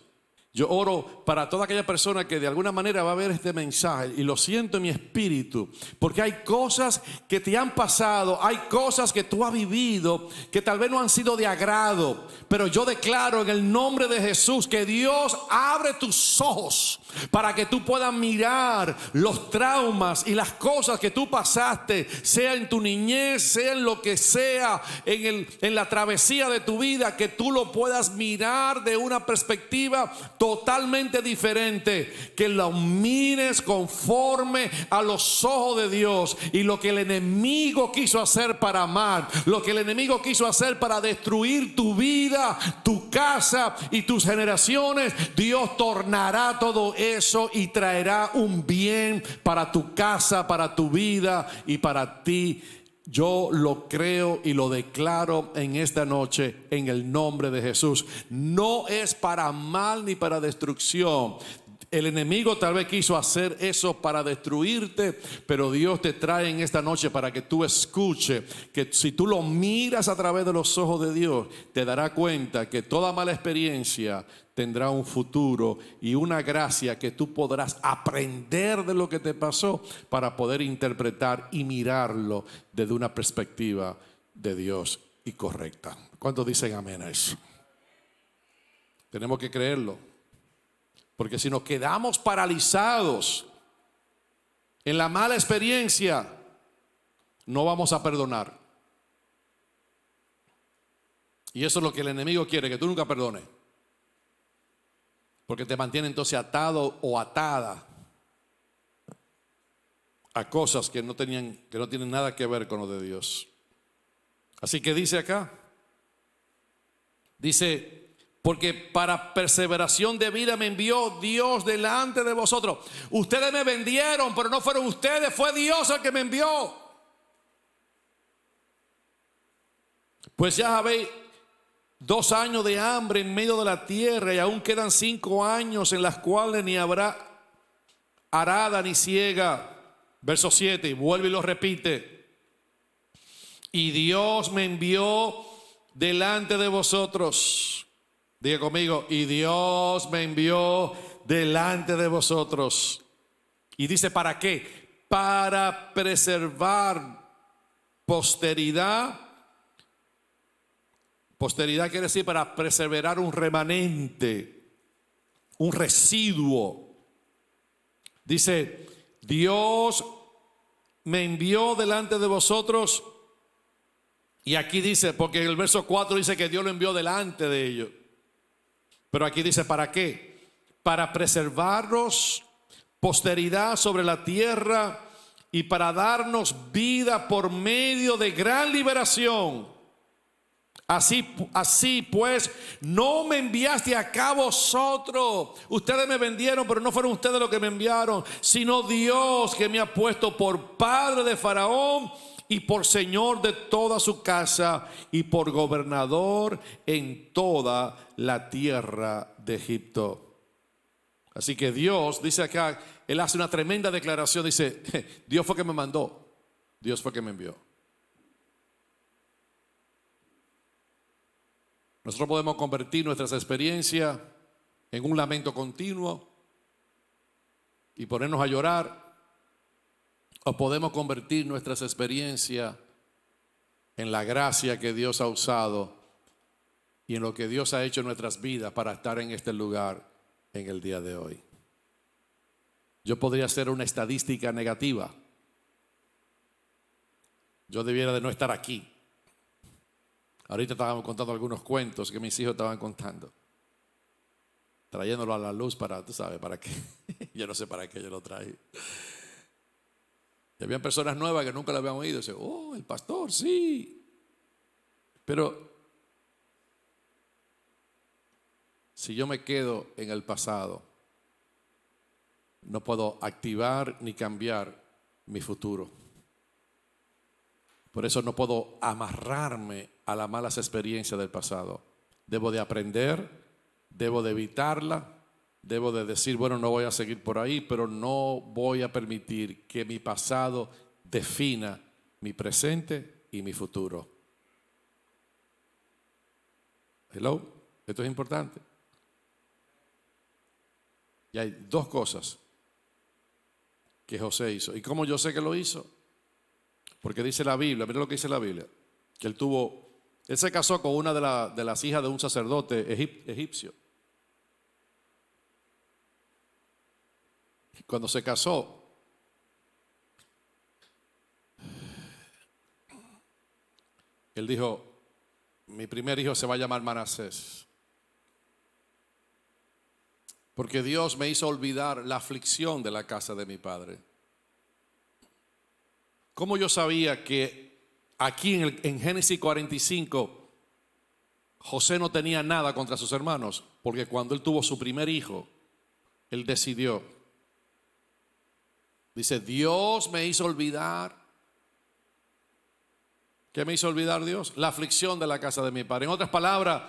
Yo oro para toda aquella persona que de alguna manera va a ver este mensaje, y lo siento en mi espíritu, porque hay cosas que te han pasado, hay cosas que tú has vivido que tal vez no han sido de agrado, pero yo declaro en el nombre de Jesús que Dios abre tus ojos para que tú puedas mirar los traumas y las cosas que tú pasaste, sea en tu niñez, sea en lo que sea, en la travesía de tu vida, que tú lo puedas mirar de una perspectiva totalmente diferente, que lo mires conforme a los ojos de Dios, y lo que el enemigo quiso hacer para mal, lo que el enemigo quiso hacer para destruir tu vida, tu casa y tus generaciones, Dios tornará todo eso y traerá un bien para tu casa, para tu vida y para ti. Yo lo creo y lo declaro en esta noche en el nombre de Jesús. No es para mal ni para destrucción. El enemigo tal vez quiso hacer eso para destruirte, pero Dios te trae en esta noche para que tú escuches que si tú lo miras a través de los ojos de Dios, te darás cuenta que toda mala experiencia tendrá un futuro y una gracia que tú podrás aprender de lo que te pasó para poder interpretar y mirarlo desde una perspectiva de Dios y correcta. ¿Cuántos dicen amén a eso? Tenemos que creerlo. Porque si nos quedamos paralizados en la mala experiencia, no vamos a perdonar. Y eso es lo que el enemigo quiere, que tú nunca perdones. Porque te mantiene entonces atado o atada a cosas que no tienen nada que ver con lo de Dios. Así que dice acá, dice, porque para perseveración de vida me envió Dios delante de vosotros. Ustedes me vendieron, pero no fueron ustedes, fue Dios el que me envió. Pues ya habéis 2 años de hambre en medio de la tierra, y aún quedan 5 años en las cuales ni habrá arada ni siega. Verso 7, y vuelve y lo repite. Y Dios me envió delante de vosotros. Diga conmigo, y Dios me envió delante de vosotros. Y dice, ¿para qué? Para preservar posteridad. Posteridad quiere decir para preservar un remanente, un residuo. Dice, Dios me envió delante de vosotros. Y aquí dice, porque en el verso 4 dice que Dios lo envió delante de ellos. Pero aquí dice, ¿para qué? Para preservaros posteridad sobre la tierra y para darnos vida por medio de gran liberación. Así pues, no me enviaste acá vosotros. Ustedes me vendieron, pero no fueron ustedes los que me enviaron, sino Dios, que me ha puesto por padre de Faraón y por señor de toda su casa y por gobernador en toda la tierra de Egipto. Así que Dios, dice acá, Él hace una tremenda declaración. Dice, Dios fue que me mandó, Dios fue que me envió. Nosotros podemos convertir nuestras experiencias en un lamento continuo y ponernos a llorar, o podemos convertir nuestras experiencias en la gracia que Dios ha usado y en lo que Dios ha hecho en nuestras vidas para estar en este lugar en el día de hoy. Yo podría hacer una estadística negativa. Yo debiera de no estar aquí. Ahorita estábamos contando algunos cuentos que mis hijos estaban contando, trayéndolo a la luz para, tú sabes, para qué. Yo no sé para qué yo lo traje. Y habían personas nuevas que nunca lo habían oído. Y dicen, oh, el pastor, sí. Pero si yo me quedo en el pasado, no puedo activar ni cambiar mi futuro. Por eso no puedo amarrarme a las malas experiencias del pasado. Debo de aprender, debo de evitarla, debo de decir, bueno, no voy a seguir por ahí, pero no voy a permitir que mi pasado defina mi presente y mi futuro. Hello, esto es importante. Y hay dos cosas que José hizo. ¿Y cómo yo sé que lo hizo? Porque dice la Biblia, mira lo que dice la Biblia, que él se casó con una de las hijas de un sacerdote egipcio. Cuando se casó, él dijo, mi primer hijo se va a llamar Manasés, porque Dios me hizo olvidar la aflicción de la casa de mi padre. ¿Cómo yo sabía que aquí en Génesis 45 José no tenía nada contra sus hermanos? Porque cuando él tuvo su primer hijo, él decidió, dice, Dios me hizo olvidar. ¿Qué me hizo olvidar Dios? La aflicción de la casa de mi padre. En otras palabras,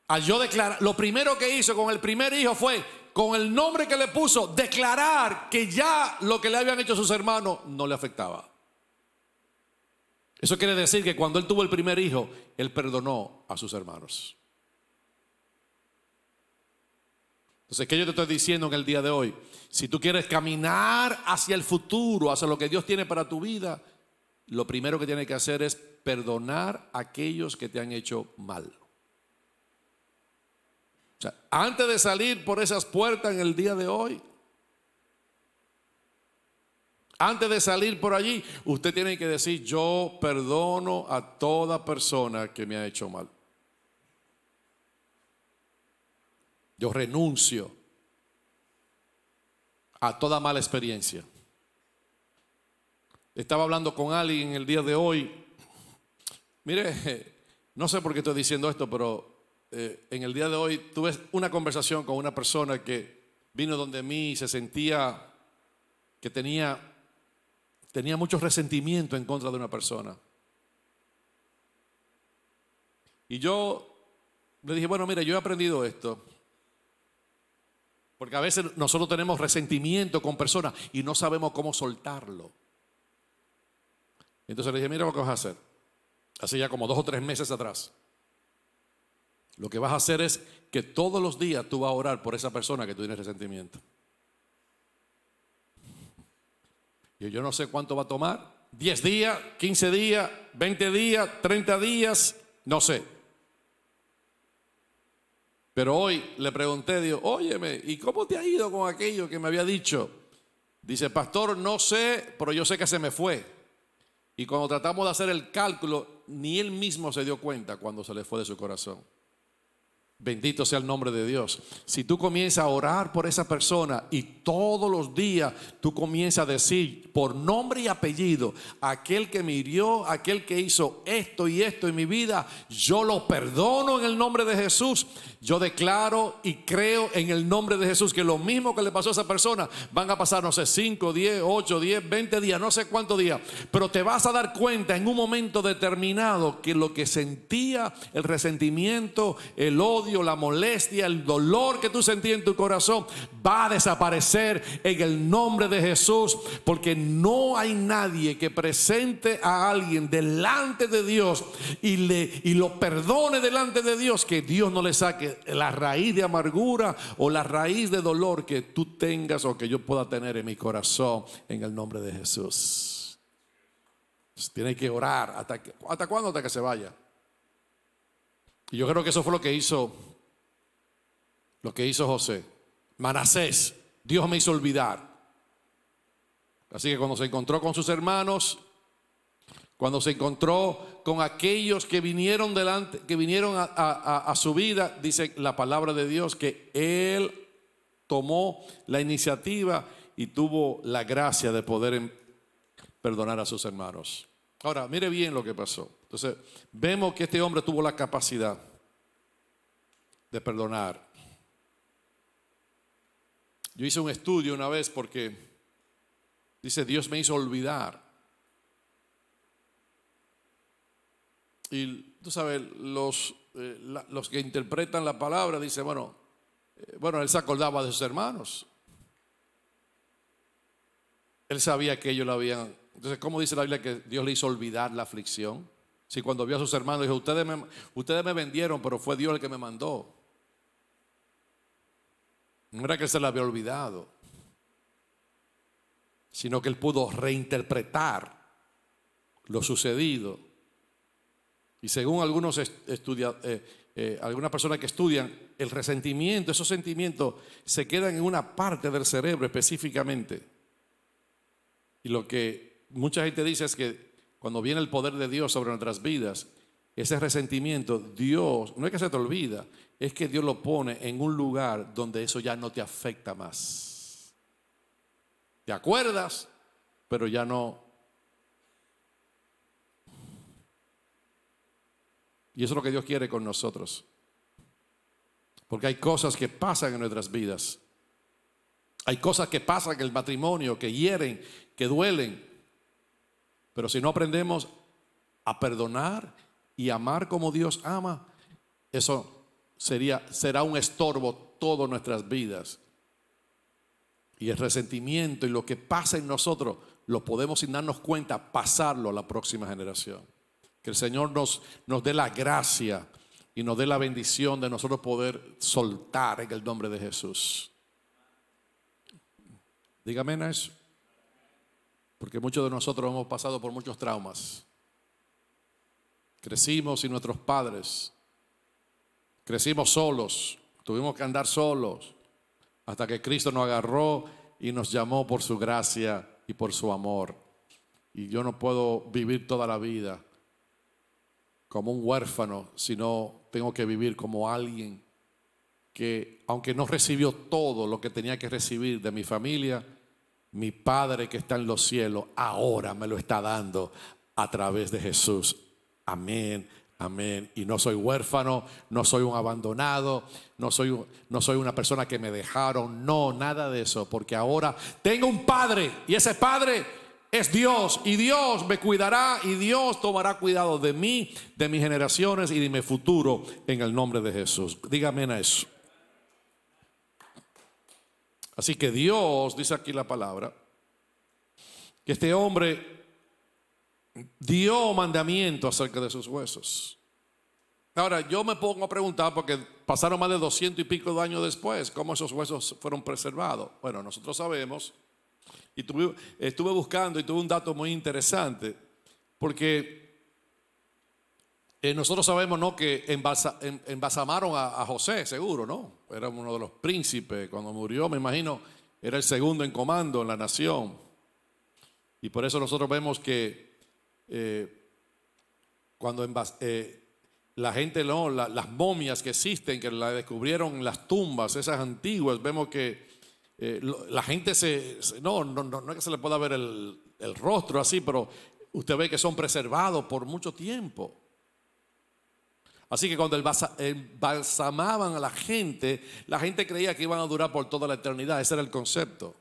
al yo declarar, lo primero que hizo con el primer hijo fue, con el nombre que le puso, declarar que ya lo que le habían hecho sus hermanos no le afectaba. Eso quiere decir que cuando él tuvo el primer hijo, él perdonó a sus hermanos. Entonces, ¿qué yo te estoy diciendo en el día de hoy? Si tú quieres caminar hacia el futuro, hacia lo que Dios tiene para tu vida, lo primero que tienes que hacer es perdonar a aquellos que te han hecho mal. O sea, antes de salir por esas puertas en el día de hoy, antes de salir por allí, usted tiene que decir, yo perdono a toda persona que me ha hecho mal. Yo renuncio a toda mala experiencia. Estaba hablando con alguien el día de hoy. Mire, no sé por qué estoy diciendo esto, pero en el día de hoy tuve una conversación con una persona que vino donde mí y se sentía que tenía mucho resentimiento en contra de una persona. Y yo le dije, bueno, mira, yo he aprendido esto. Porque a veces nosotros tenemos resentimiento con personas y no sabemos cómo soltarlo. Entonces le dije, mira lo que vas a hacer. Hace ya como 2 o 3 meses atrás. Lo que vas a hacer es que todos los días tú vas a orar por esa persona que tú tienes resentimiento. Y yo no sé cuánto va a tomar. 10 días, 15 días, 20 días, 30 días, no sé. Pero hoy le pregunté, digo, óyeme, ¿y cómo te ha ido con aquello que me había dicho? Dice, pastor, no sé, pero yo sé que se me fue. Y cuando tratamos de hacer el cálculo, ni él mismo se dio cuenta cuando se le fue de su corazón. Bendito sea el nombre de Dios. Si tú comienzas a orar por esa persona y todos los días tú comienzas a decir por nombre y apellido, aquel que me hirió, aquel que hizo esto y esto en mi vida, yo lo perdono en el nombre de Jesús. Yo declaro y creo en el nombre de Jesús que lo mismo que le pasó a esa persona van a pasar, no sé, 5, 10, 8, 10, 20 días, no sé cuántos días, pero te vas a dar cuenta en un momento determinado que lo que sentía, el resentimiento, el odio, la molestia, el dolor que tú sentías en tu corazón va a desaparecer en el nombre de Jesús, porque no hay nadie que presente a alguien delante de Dios y lo perdone delante de Dios, que Dios no le saque la raíz de amargura o la raíz de dolor que tú tengas o que yo pueda tener en mi corazón, en el nombre de Jesús. Entonces, tiene que orar ¿hasta cuándo? Hasta que se vaya. Y yo creo que eso fue lo que hizo José. Manasés, Dios me hizo olvidar. Así que cuando se encontró con sus hermanos, cuando se encontró con aquellos que vinieron a su vida, dice la palabra de Dios que él tomó la iniciativa y tuvo la gracia de poder perdonar a sus hermanos. Ahora, mire bien lo que pasó. Entonces, vemos que este hombre tuvo la capacidad de perdonar. Yo hice un estudio una vez porque dice, Dios me hizo olvidar. Y tú sabes, los que interpretan la palabra dicen, bueno, él se acordaba de sus hermanos. Él sabía que ellos lo habían. Entonces, ¿cómo dice la Biblia que Dios le hizo olvidar la aflicción? Si cuando vio a sus hermanos dijo, ustedes me vendieron, pero fue Dios el que me mandó. No era que se la había olvidado, sino que él pudo reinterpretar lo sucedido. Y según algunas personas que estudian, el resentimiento, esos sentimientos se quedan en una parte del cerebro específicamente. Y lo que mucha gente dice es que cuando viene el poder de Dios sobre nuestras vidas, ese resentimiento, Dios, no es que se te olvida, es que Dios lo pone en un lugar donde eso ya no te afecta más. Te acuerdas, pero ya no. Y eso es lo que Dios quiere con nosotros. Porque hay cosas que pasan en nuestras vidas. Hay cosas que pasan en el matrimonio, que hieren, que duelen. Pero si no aprendemos a perdonar y amar como Dios ama, eso será un estorbo todas nuestras vidas. Y el resentimiento y lo que pasa en nosotros lo podemos, sin darnos cuenta, pasarlo a la próxima generación. Que el Señor nos dé la gracia y nos dé la bendición de nosotros poder soltar en el nombre de Jesús. Dígame en eso. Porque muchos de nosotros hemos pasado por muchos traumas. Crecimos sin nuestros padres. Crecimos solos. Tuvimos que andar solos. Hasta que Cristo nos agarró y nos llamó por su gracia y por su amor. Y yo no puedo vivir toda la vida como un huérfano, sino tengo que vivir como alguien que, aunque no recibió todo lo que tenía que recibir de mi familia, mi Padre que está en los cielos ahora me lo está dando a través de Jesús. Amén, amén. Y no soy huérfano, no soy un abandonado, no soy una persona que me dejaron, no, nada de eso, porque ahora tengo un Padre y ese Padre es Dios, y Dios me cuidará y Dios tomará cuidado de mí, de mis generaciones y de mi futuro en el nombre de Jesús. Dígame a eso. Así que Dios, dice aquí la palabra, que este hombre dio mandamiento acerca de sus huesos. Ahora yo me pongo a preguntar, porque pasaron más de 200 y pico de años después, ¿cómo esos huesos fueron preservados? Bueno, nosotros sabemos. Y estuve buscando y tuve un dato muy interesante, porque nosotros sabemos, ¿no?, que embalsamaron a José, seguro, ¿no? Era uno de los príncipes. Cuando murió, me imagino, era el segundo en comando en la nación. Y por eso nosotros vemos que cuando la gente no, las momias que existen, que la descubrieron en las tumbas, esas antiguas, vemos que la gente no es que se le pueda ver el rostro así, pero usted ve que son preservados por mucho tiempo. Así que cuando embalsamaban a la gente creía que iban a durar por toda la eternidad. Ese era el concepto.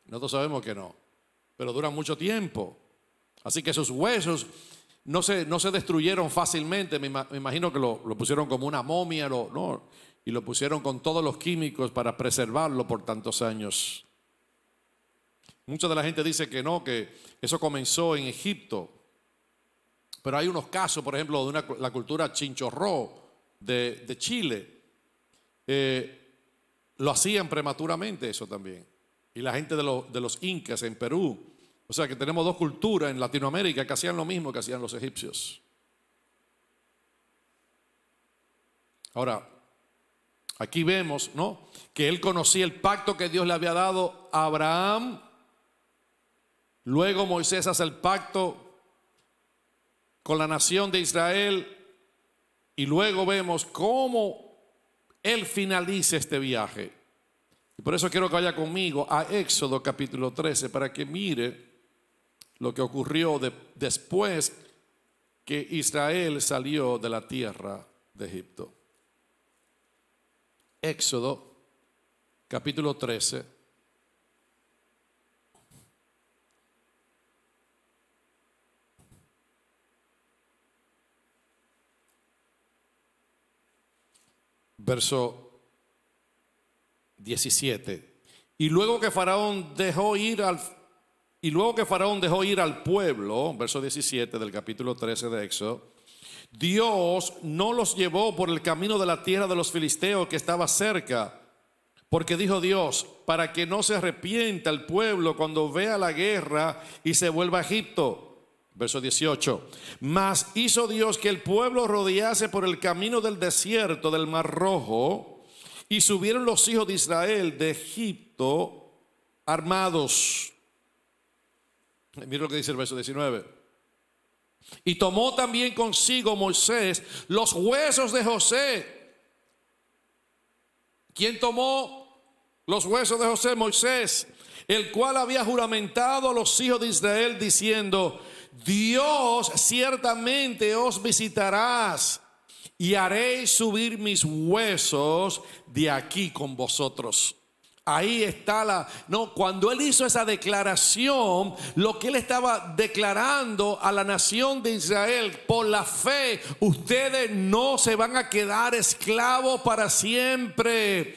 Nosotros sabemos que no, pero duran mucho tiempo. Así que sus huesos no se destruyeron fácilmente. Me imagino que lo pusieron como una momia, y lo pusieron con todos los químicos para preservarlo por tantos años. Mucha de la gente dice que no, que eso comenzó en Egipto. Pero hay unos casos, por ejemplo, de la cultura chinchorró de Chile. Lo hacían prematuramente eso también. Y la gente de los incas en Perú. O sea que tenemos dos culturas en Latinoamérica que hacían lo mismo que hacían los egipcios. Ahora, aquí vemos, ¿no?, que él conocía el pacto que Dios le había dado a Abraham. Luego Moisés hace el pacto con la nación de Israel. Y luego vemos cómo él finaliza este viaje. Y por eso quiero que vaya conmigo a Éxodo capítulo 13 para que mire lo que ocurrió después que Israel salió de la tierra de Egipto. Éxodo capítulo 13. Verso 17. Y luego que Faraón dejó ir al pueblo, verso 17 del capítulo 13 de Éxodo, Dios no los llevó por el camino de la tierra de los filisteos que estaba cerca, porque dijo Dios, para que no se arrepienta el pueblo cuando vea la guerra y se vuelva a Egipto. Verso 18. Mas hizo Dios que el pueblo rodease por el camino del desierto del Mar Rojo, y subieron los hijos de Israel de Egipto armados. Mira lo que dice el verso 19. Y tomó también consigo Moisés los huesos de José. ¿Quién tomó los huesos de José? Moisés, el cual había juramentado a los hijos de Israel diciendo: Dios ciertamente os visitarás y haréis subir mis huesos de aquí con vosotros. Ahí está cuando él hizo esa declaración, lo que él estaba declarando a la nación de Israel: por la fe, ustedes no se van a quedar esclavos para siempre.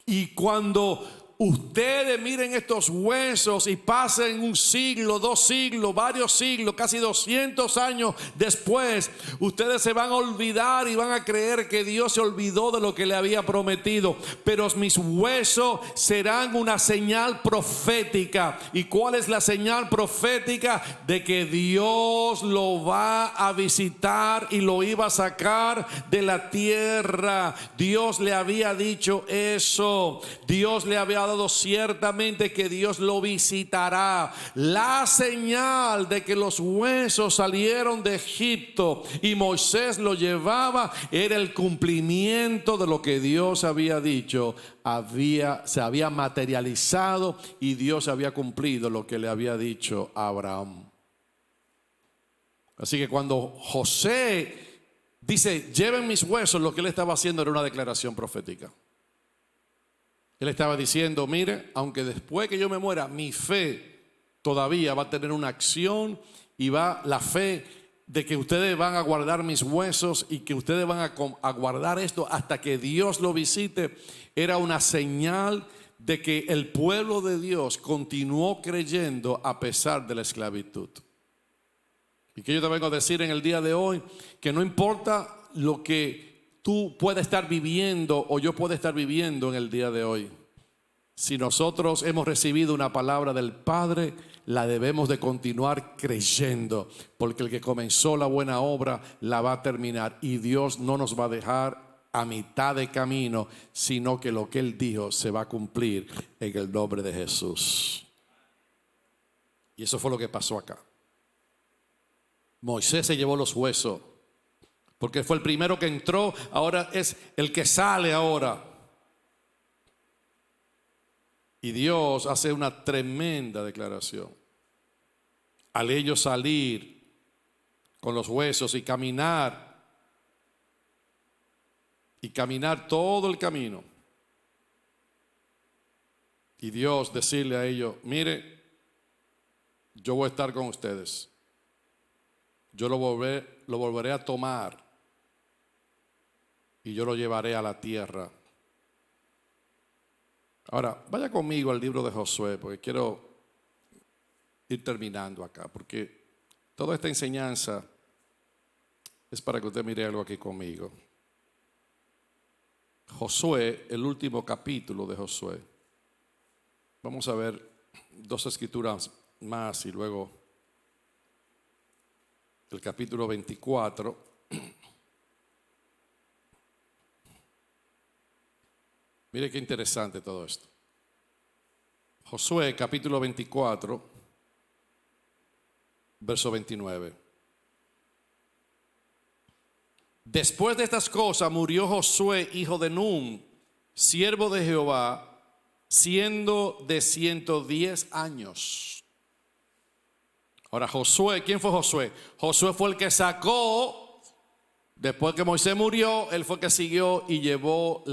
Y cuando ustedes miren estos huesos y pasen un siglo, 2 siglos, varios siglos, casi 200 años después, ustedes se van a olvidar y van a creer que Dios se olvidó de lo que le había prometido. Pero mis huesos serán una señal profética. ¿Y cuál es la señal profética? De que Dios lo va a visitar y lo iba a sacar de la tierra. Dios le había dicho eso. Dios le había dado ciertamente que Dios lo visitará. La señal de que los huesos salieron de Egipto y Moisés lo llevaba era el cumplimiento de lo que Dios había dicho. Se había materializado y Dios había cumplido lo que le había dicho a Abraham. Así que cuando José dice: lleven mis huesos, lo que él estaba haciendo era una declaración profética. Él estaba diciendo: mire, aunque después que yo me muera, mi fe todavía va a tener una acción, y va la fe de que ustedes van a guardar mis huesos y que ustedes van a guardar esto hasta que Dios lo visite. Era una señal de que el pueblo de Dios continuó creyendo a pesar de la esclavitud. Y que yo te vengo a decir en el día de hoy, que no importa lo que tú puedes estar viviendo o yo puedo estar viviendo en el día de hoy, si nosotros hemos recibido una palabra del Padre, la debemos de continuar creyendo, porque el que comenzó la buena obra la va a terminar, y Dios no nos va a dejar a mitad de camino, sino que lo que Él dijo se va a cumplir en el nombre de Jesús. Y eso fue lo que pasó acá. Moisés se llevó los huesos, porque fue el primero que entró, ahora es el que sale ahora. Y Dios hace una tremenda declaración. Al ellos salir con los huesos y caminar todo el camino. Y Dios decirle a ellos, mire, yo voy a estar con ustedes. Yo lo volveré a tomar y yo lo llevaré a la tierra. Ahora, vaya conmigo al libro de Josué, porque quiero ir terminando acá, porque toda esta enseñanza es para que usted mire algo aquí conmigo. Josué, el último capítulo de Josué. Vamos a ver dos escrituras más y luego el capítulo 24. Mire qué interesante todo esto. Josué capítulo 24, verso 29. Después de estas cosas murió Josué, hijo de Nun, siervo de Jehová, siendo de 110 años. Ahora Josué, ¿quién fue Josué? Josué fue el que sacó, después que Moisés murió, él fue el que siguió y llevó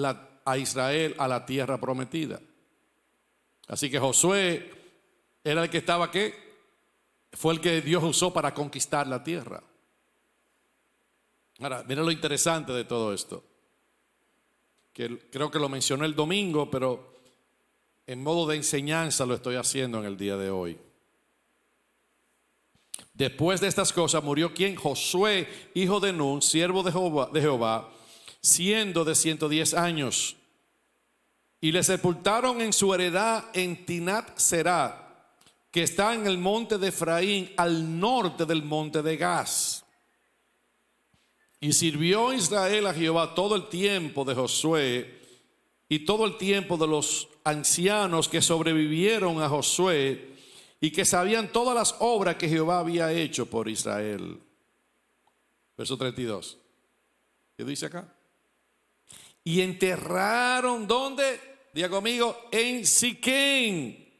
a Israel a la tierra prometida. Así que Josué era el que estaba, ¿qué? Fue el que Dios usó para conquistar la tierra. Ahora, miren lo interesante de todo esto, que creo que lo mencioné el domingo, pero en modo de enseñanza lo estoy haciendo en el día de hoy. Después de estas cosas murió ¿quién? Josué, hijo de Nun, siervo de Jehová, siendo de 110 años. Y le sepultaron en su heredad en Timnat Será, que está en el monte de Efraín, al norte del monte de Gaz. Y sirvió Israel a Jehová todo el tiempo de Josué y todo el tiempo de los ancianos que sobrevivieron a Josué y que sabían todas las obras que Jehová había hecho por Israel. Verso 32. ¿Qué dice acá? Y enterraron, ¿dónde? Diga conmigo, en Siquén.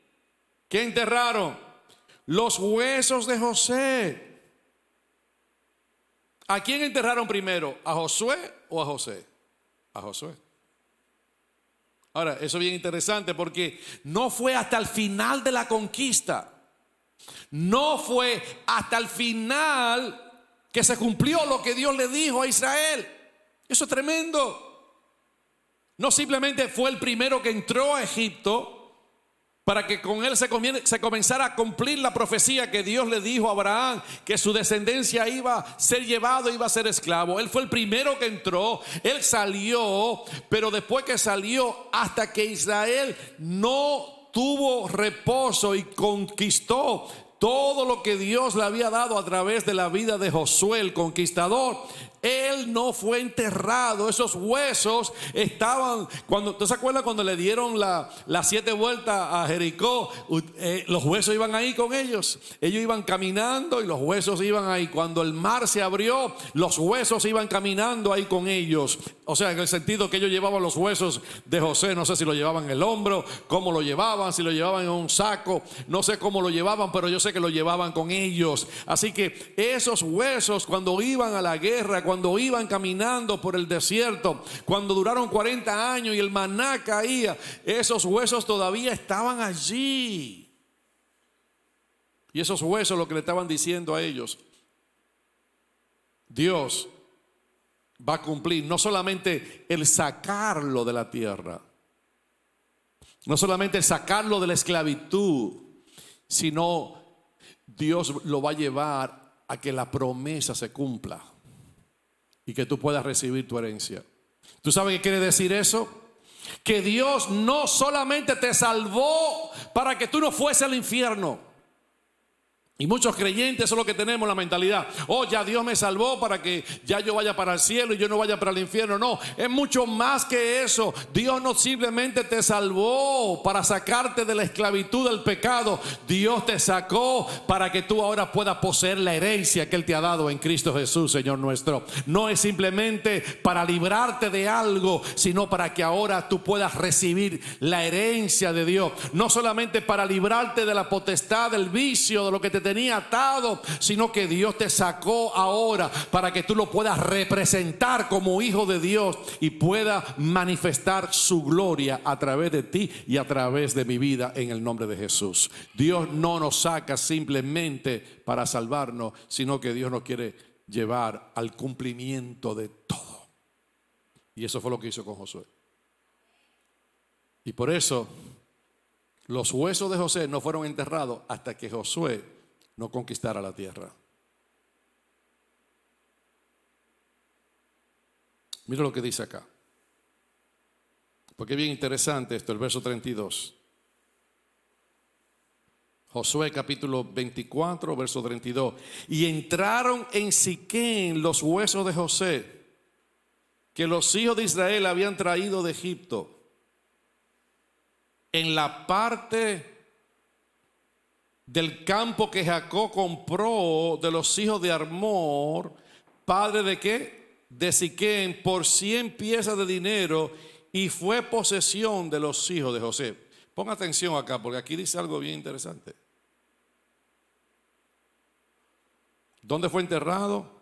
¿Qué enterraron? Los huesos de José. ¿A quién enterraron primero? ¿A Josué o a José? A Josué. Ahora, eso es bien interesante porque no fue hasta el final de la conquista. No fue hasta el final que se cumplió lo que Dios le dijo a Israel. Eso es tremendo. No simplemente fue el primero que entró a Egipto para que con él se comenzara a cumplir la profecía que Dios le dijo a Abraham, que su descendencia iba a ser llevado, iba a ser esclavo. Él fue el primero que entró, él salió, pero después que salió, hasta que Israel no tuvo reposo y conquistó todo lo que Dios le había dado a través de la vida de Josué, el conquistador, él no fue enterrado. Esos huesos estaban, ¿usted se acuerda cuando le dieron las 7 vueltas a Jericó? Los huesos iban ahí con ellos. Ellos iban caminando y los huesos iban ahí. Cuando el mar se abrió, los huesos iban caminando ahí con ellos. O sea, en el sentido que ellos llevaban los huesos de José. No sé si lo llevaban en el hombro, cómo lo llevaban, si lo llevaban en un saco, no sé cómo lo llevaban, pero yo sé que lo llevaban con ellos. Así que esos huesos, cuando iban a la guerra, cuando iban caminando por el desierto, cuando duraron 40 años y el maná caía, esos huesos todavía estaban allí. Y esos huesos lo que le estaban diciendo a ellos, Dios va a cumplir no solamente el sacarlo de la tierra, no solamente el sacarlo de la esclavitud, sino Dios lo va a llevar a que la promesa se cumpla y que tú puedas recibir tu herencia. ¿Tú sabes qué quiere decir eso? Que Dios no solamente te salvó para que tú no fueses al infierno. Y muchos creyentes, eso es lo que tenemos, la mentalidad: oh, ya Dios me salvó para que ya yo vaya para el cielo y yo no vaya para el infierno. No, es mucho más que eso. Dios no simplemente te salvó para sacarte de la esclavitud del pecado. Dios te sacó para que tú ahora puedas poseer la herencia que Él te ha dado en Cristo Jesús, Señor nuestro. No es simplemente para librarte de algo, sino para que ahora tú puedas recibir la herencia de Dios. No solamente para librarte de la potestad, del vicio, de lo que te tenía atado, sino que Dios te sacó ahora para que tú lo puedas representar como hijo de Dios y pueda manifestar su gloria a través de ti y a través de mi vida, en el nombre de Jesús. Dios no nos saca simplemente para salvarnos, sino que Dios nos quiere llevar al cumplimiento de todo. Y eso fue lo que hizo con Josué. Y por eso los huesos de José no fueron enterrados hasta que Josué no conquistara la tierra. Mira lo que dice acá, porque es bien interesante esto, el verso 32. Josué capítulo 24, verso 32. Y entraron en Siquem los huesos de José, que los hijos de Israel habían traído de Egipto, en la parte del campo que Jacob compró de los hijos de Armor, padre de ¿qué? De Siquem, por 100 piezas de dinero, y fue posesión de los hijos de José. Ponga atención acá, porque aquí dice algo bien interesante. ¿Dónde fue enterrado?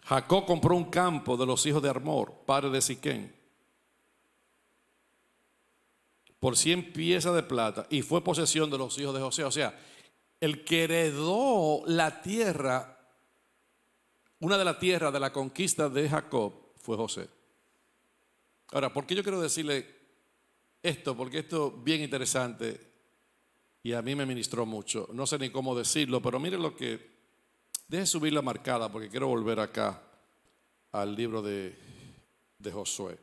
Jacob compró un campo de los hijos de Armor, padre de Siquem, por 100 piezas de plata, y fue posesión de los hijos de José. O sea, el que heredó la tierra, una de las tierras de la conquista de Jacob, fue José. Ahora, ¿por qué yo quiero decirle esto? Porque esto es bien interesante y a mí me ministró mucho. No sé ni cómo decirlo, pero mire lo que... Deje subir la marcada porque quiero volver acá al libro de Josué.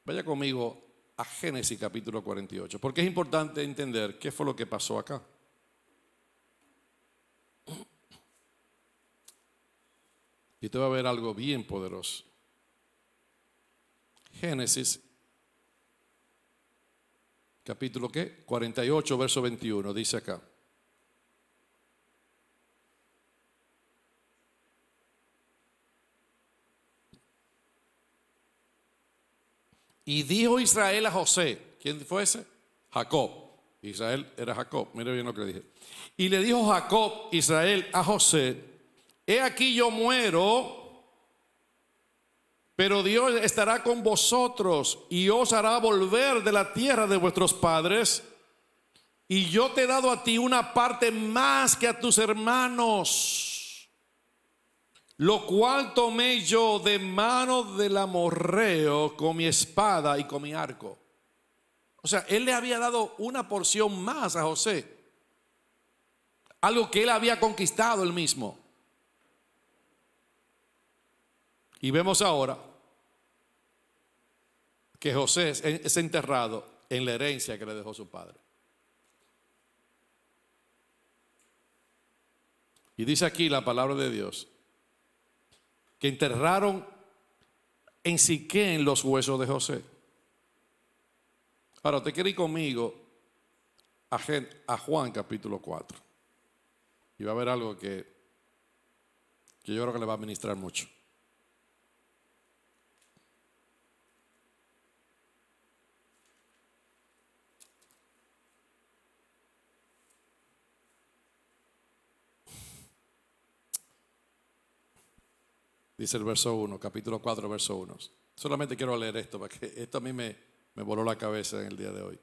Vaya conmigo a Génesis capítulo 48, porque es importante entender qué fue lo que pasó acá. Y usted va a ver algo bien poderoso. Génesis capítulo ¿qué? 48, verso 21, dice acá. Y dijo Israel a José, ¿quién fue ese? Jacob. Israel era Jacob, mire bien lo que le dije. Y le dijo Jacob, Israel, a José: he aquí yo muero, pero Dios estará con vosotros y os hará volver de la tierra de vuestros padres, y yo te he dado a ti una parte más que a tus hermanos, lo cual tomé yo de mano del amorreo con mi espada y con mi arco. O sea, él le había dado una porción más a José, algo que él había conquistado él mismo. Y vemos ahora que José es enterrado en la herencia que le dejó su padre. Y dice aquí la palabra de Dios que enterraron en Siquem los huesos de José. Ahora, usted quiere ir conmigo a Juan capítulo 4. Y va a ver algo que yo creo que le va a ministrar mucho. Dice el verso 1, capítulo 4, verso 1. Solamente quiero leer esto, porque esto a mí me voló la cabeza en el día de hoy.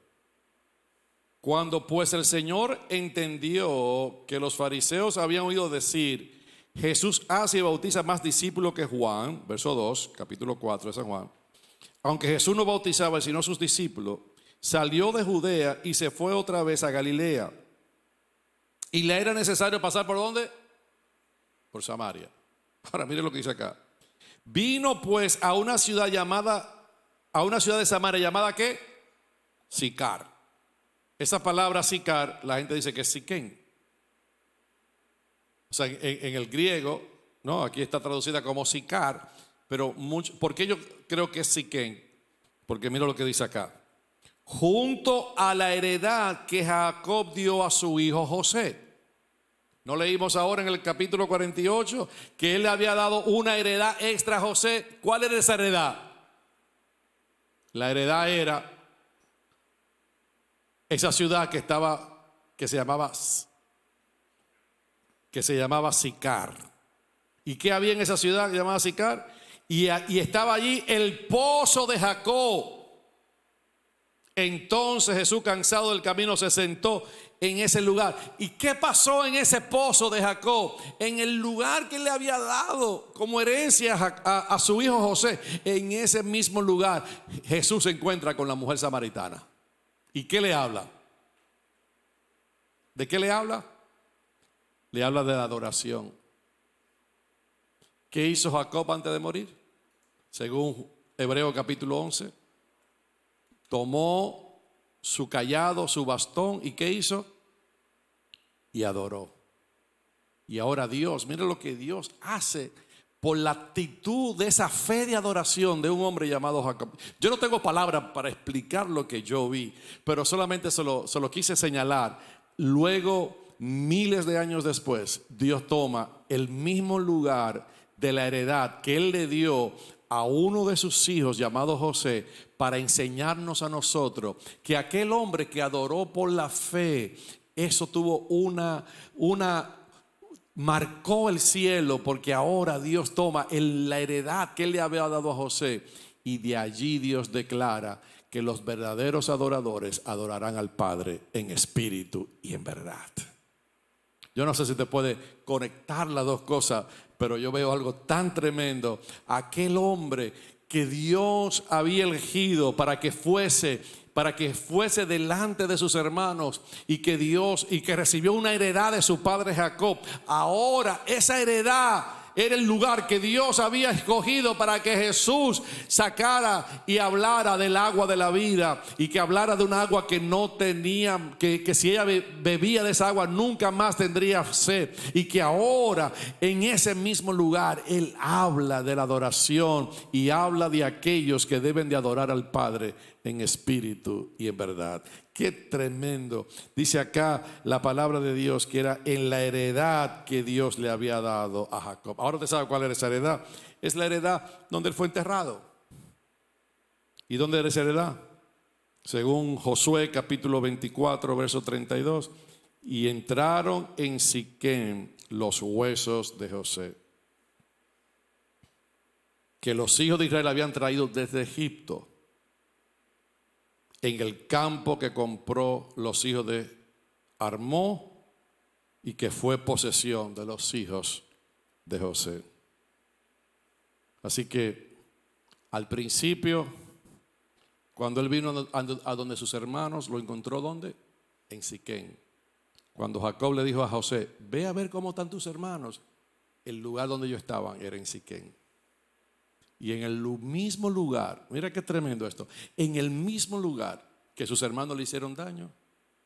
Cuando pues el Señor entendió que los fariseos habían oído decir: Jesús hace y bautiza más discípulos que Juan, verso 2, capítulo 4 de San Juan. Aunque Jesús no bautizaba sino sus discípulos, salió de Judea y se fue otra vez a Galilea. Y le era necesario pasar ¿por dónde? Por Samaria. Ahora mire lo que dice acá. Vino pues a una ciudad de Samaria llamada ¿qué? Sicar. Esa palabra Sicar, la gente dice que es Siquem. O sea, en el griego, ¿no? Aquí está traducida como Sicar, pero ¿por qué yo creo que es Siquén? Porque mira lo que dice acá. Junto a la heredad que Jacob dio a su hijo José. ¿No leímos ahora en el capítulo 48 que él le había dado una heredad extra a José? ¿Cuál era esa heredad? La heredad era esa ciudad que se llamaba Sicar. ¿Y qué había en esa ciudad que se llamaba Sicar? Y estaba allí el pozo de Jacob. Entonces Jesús, cansado del camino, se sentó en ese lugar. ¿Y qué pasó en ese pozo de Jacob? En el lugar que le había dado como herencia a su hijo José. En ese mismo lugar Jesús se encuentra con la mujer samaritana. ¿Y qué le habla? ¿De qué le habla? Le habla de la adoración. ¿Qué hizo Jacob antes de morir? Según Hebreos capítulo 11, tomó su cayado, su bastón, ¿y qué hizo? Y adoró. Y ahora Dios, mire lo que Dios hace por la actitud de esa fe de adoración de un hombre llamado Jacob. Yo no tengo palabras para explicar lo que yo vi, pero solamente se lo quise señalar. Luego, miles de años después, Dios toma el mismo lugar de la heredad que Él le dio a uno de sus hijos llamado José para enseñarnos a nosotros que aquel hombre que adoró por la fe, eso tuvo marcó el cielo, porque ahora Dios toma la heredad que Él le había dado a José y de allí Dios declara que los verdaderos adoradores adorarán al Padre en espíritu y en verdad. Yo no sé si te puede conectar las dos cosas, pero yo veo algo tan tremendo. Aquel hombre que Dios había elegido para que fuese delante de sus hermanos y que recibió una heredad de su padre Jacob. Ahora esa heredad era el lugar que Dios había escogido para que Jesús sacara y hablara del agua de la vida, y que hablara de un agua que no tenía, que si ella bebía de esa agua nunca más tendría sed, y que ahora en ese mismo lugar Él habla de la adoración y habla de aquellos que deben de adorar al Padre en espíritu y en verdad. Qué tremendo. Dice acá la palabra de Dios que era en la heredad que Dios le había dado a Jacob. Ahora usted sabe cuál era esa heredad. Es la heredad donde él fue enterrado. ¿Y dónde era esa heredad? Según Josué capítulo 24 verso 32. Y entraron en Siquem los huesos de José, que los hijos de Israel habían traído desde Egipto, en el campo que compró los hijos de Armó y que fue posesión de los hijos de José. Así que al principio, cuando él vino a donde sus hermanos, lo encontró ¿dónde? En Siquem. Cuando Jacob le dijo a José, ve a ver cómo están tus hermanos, el lugar donde ellos estaban era en Siquem. Y en el mismo lugar, mira qué tremendo esto, en el mismo lugar que sus hermanos le hicieron daño,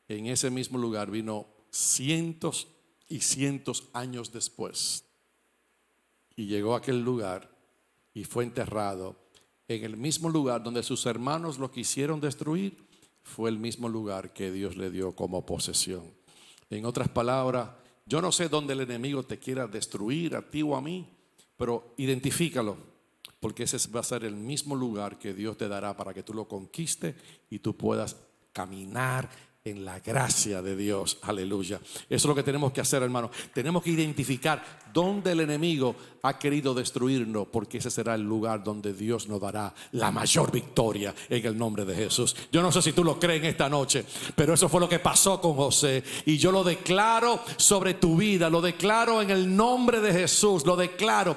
en ese mismo lugar vino cientos y cientos años después y llegó a aquel lugar y fue enterrado en el mismo lugar donde sus hermanos lo quisieron destruir. Fue el mismo lugar que Dios le dio como posesión. En otras palabras, yo no sé dónde el enemigo te quiera destruir, a ti o a mí, pero identifícalo, porque ese va a ser el mismo lugar que Dios te dará para que tú lo conquistes y tú puedas caminar en la gracia de Dios. Aleluya. Eso es lo que tenemos que hacer, hermano. Tenemos que identificar dónde el enemigo ha querido destruirnos, porque ese será el lugar donde Dios nos dará la mayor victoria en el nombre de Jesús. Yo no sé si tú lo crees en esta noche, pero eso fue lo que pasó con José, y yo lo declaro sobre tu vida, lo declaro en el nombre de Jesús, lo declaro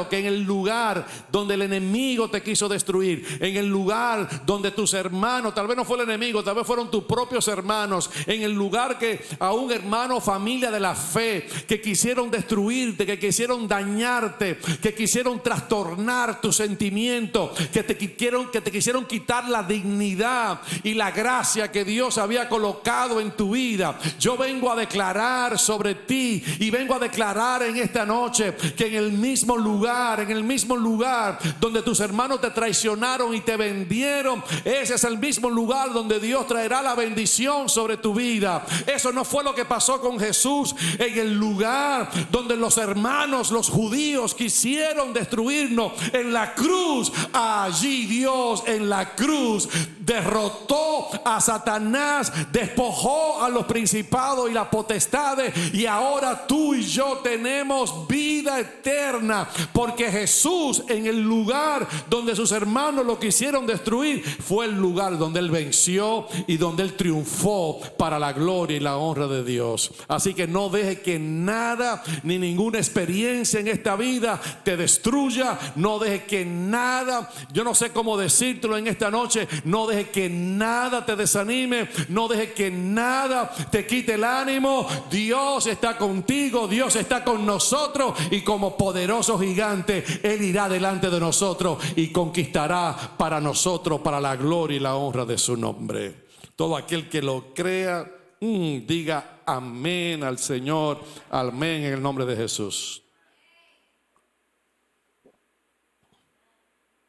que en el lugar donde el enemigo te quiso destruir, en el lugar donde tus hermanos, tal vez no fue el enemigo, tal vez fueron tus propios hermanos, en el lugar que a un hermano, familia de la fe, que quisieron destruir destruirte, que quisieron dañarte, que quisieron trastornar tu sentimiento, que te quisieron quitar la dignidad y la gracia que Dios había colocado en tu vida. Yo vengo a declarar sobre ti y vengo a declarar en esta noche que en el mismo lugar donde tus hermanos te traicionaron y te vendieron, ese es el mismo lugar donde Dios traerá la bendición sobre tu vida. Eso no fue lo que pasó con Jesús en el lugar donde los hermanos, los judíos, quisieron destruirnos. En la cruz, allí Dios en la cruz derrotó a Satanás, despojó a los principados y las potestades, y ahora tú y yo tenemos vida eterna, porque Jesús, en el lugar donde sus hermanos lo quisieron destruir, fue el lugar donde Él venció y donde Él triunfó para la gloria y la honra de Dios. Así que no deje que nada ni ninguna experiencia en esta vida te destruya. No deje que nada, yo no sé cómo decírtelo en esta noche, no deje que nada te desanime, no deje que nada te quite el ánimo. Dios está contigo, Dios está con nosotros, y como poderoso gigante Él irá delante de nosotros y conquistará para nosotros, para la gloria y la honra de su nombre. Todo aquel que lo crea, diga amén al Señor, amén en el nombre de Jesús.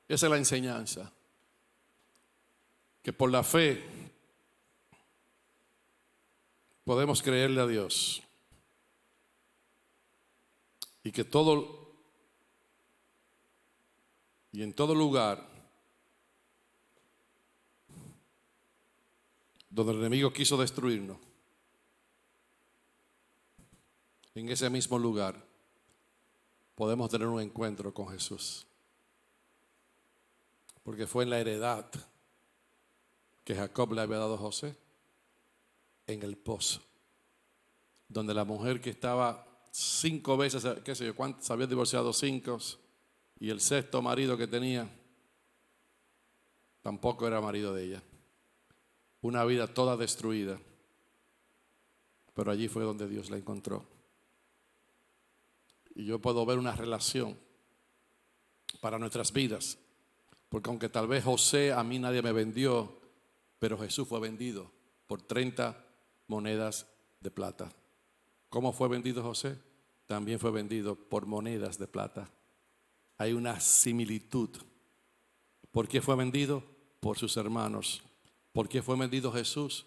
Esa es la enseñanza, que por la fe podemos creerle a Dios, y que todo y en todo lugar donde el enemigo quiso destruirnos, en ese mismo lugar podemos tener un encuentro con Jesús, porque fue en la heredad que Jacob le había dado a José, en el pozo, donde la mujer que estaba 5 veces, qué sé yo, cuántas, había divorciado 5, y el 6º marido que tenía tampoco era marido de ella. Una vida toda destruida, pero allí fue donde Dios la encontró. Y yo puedo ver una relación para nuestras vidas, porque aunque tal vez José, a mí nadie me vendió, pero Jesús fue vendido por 30 monedas de plata. ¿Cómo fue vendido José? También fue vendido por monedas de plata. Hay una similitud. ¿Por qué fue vendido? Por sus hermanos. ¿Por qué fue vendido Jesús?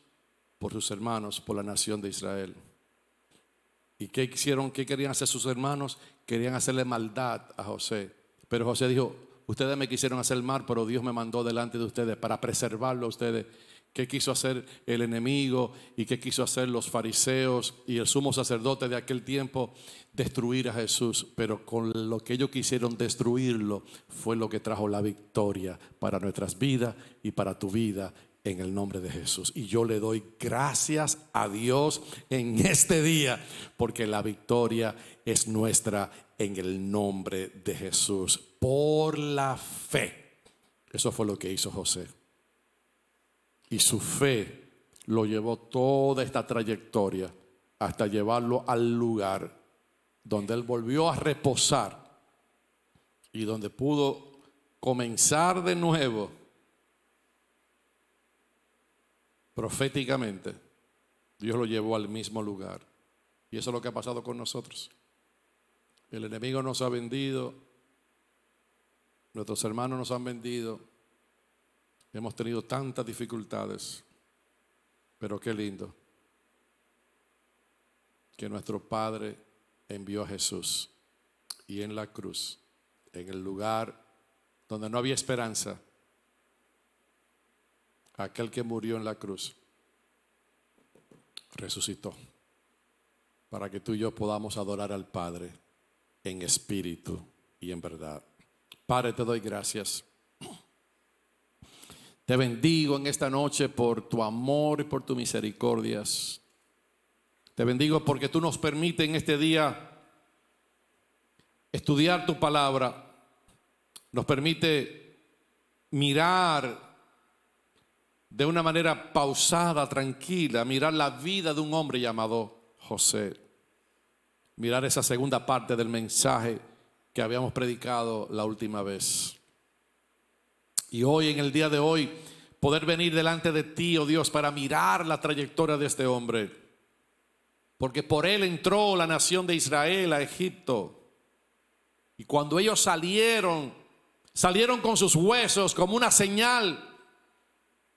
Por sus hermanos, por la nación de Israel. ¿Y qué hicieron? ¿Qué querían hacer sus hermanos? Querían hacerle maldad a José. Pero José dijo: ustedes me quisieron hacer mal, pero Dios me mandó delante de ustedes para preservarlo a ustedes. ¿Qué quiso hacer el enemigo y qué quiso hacer los fariseos y el sumo sacerdote de aquel tiempo? Destruir a Jesús. Pero con lo que ellos quisieron destruirlo fue lo que trajo la victoria para nuestras vidas y para tu vida, en el nombre de Jesús. Y yo le doy gracias a Dios en este día, porque la victoria es nuestra en el nombre de Jesús, por la fe. Eso fue lo que hizo José. Y su fe lo llevó toda esta trayectoria hasta llevarlo al lugar donde él volvió a reposar y donde pudo comenzar de nuevo proféticamente. Dios lo llevó al mismo lugar. Y eso es lo que ha pasado con nosotros. El enemigo nos ha vendido, nuestros hermanos nos han vendido. Hemos tenido tantas dificultades, pero qué lindo que nuestro Padre envió a Jesús, y en la cruz, en el lugar donde no había esperanza, aquel que murió en la cruz resucitó para que tú y yo podamos adorar al Padre en espíritu y en verdad. Padre, te doy gracias. Te bendigo en esta noche por tu amor y por tus misericordias. Te bendigo porque tú nos permites en este día estudiar tu palabra. Nos permite mirar de una manera pausada, tranquila, mirar la vida de un hombre llamado José. mirar esa segunda parte del mensaje que habíamos predicado la última vez. Y hoy, en el día de hoy, poder venir delante de ti, oh Dios, para mirar la trayectoria de este hombre. Porque por él entró la nación de Israel a Egipto. Y cuando ellos salieron con sus huesos como una señal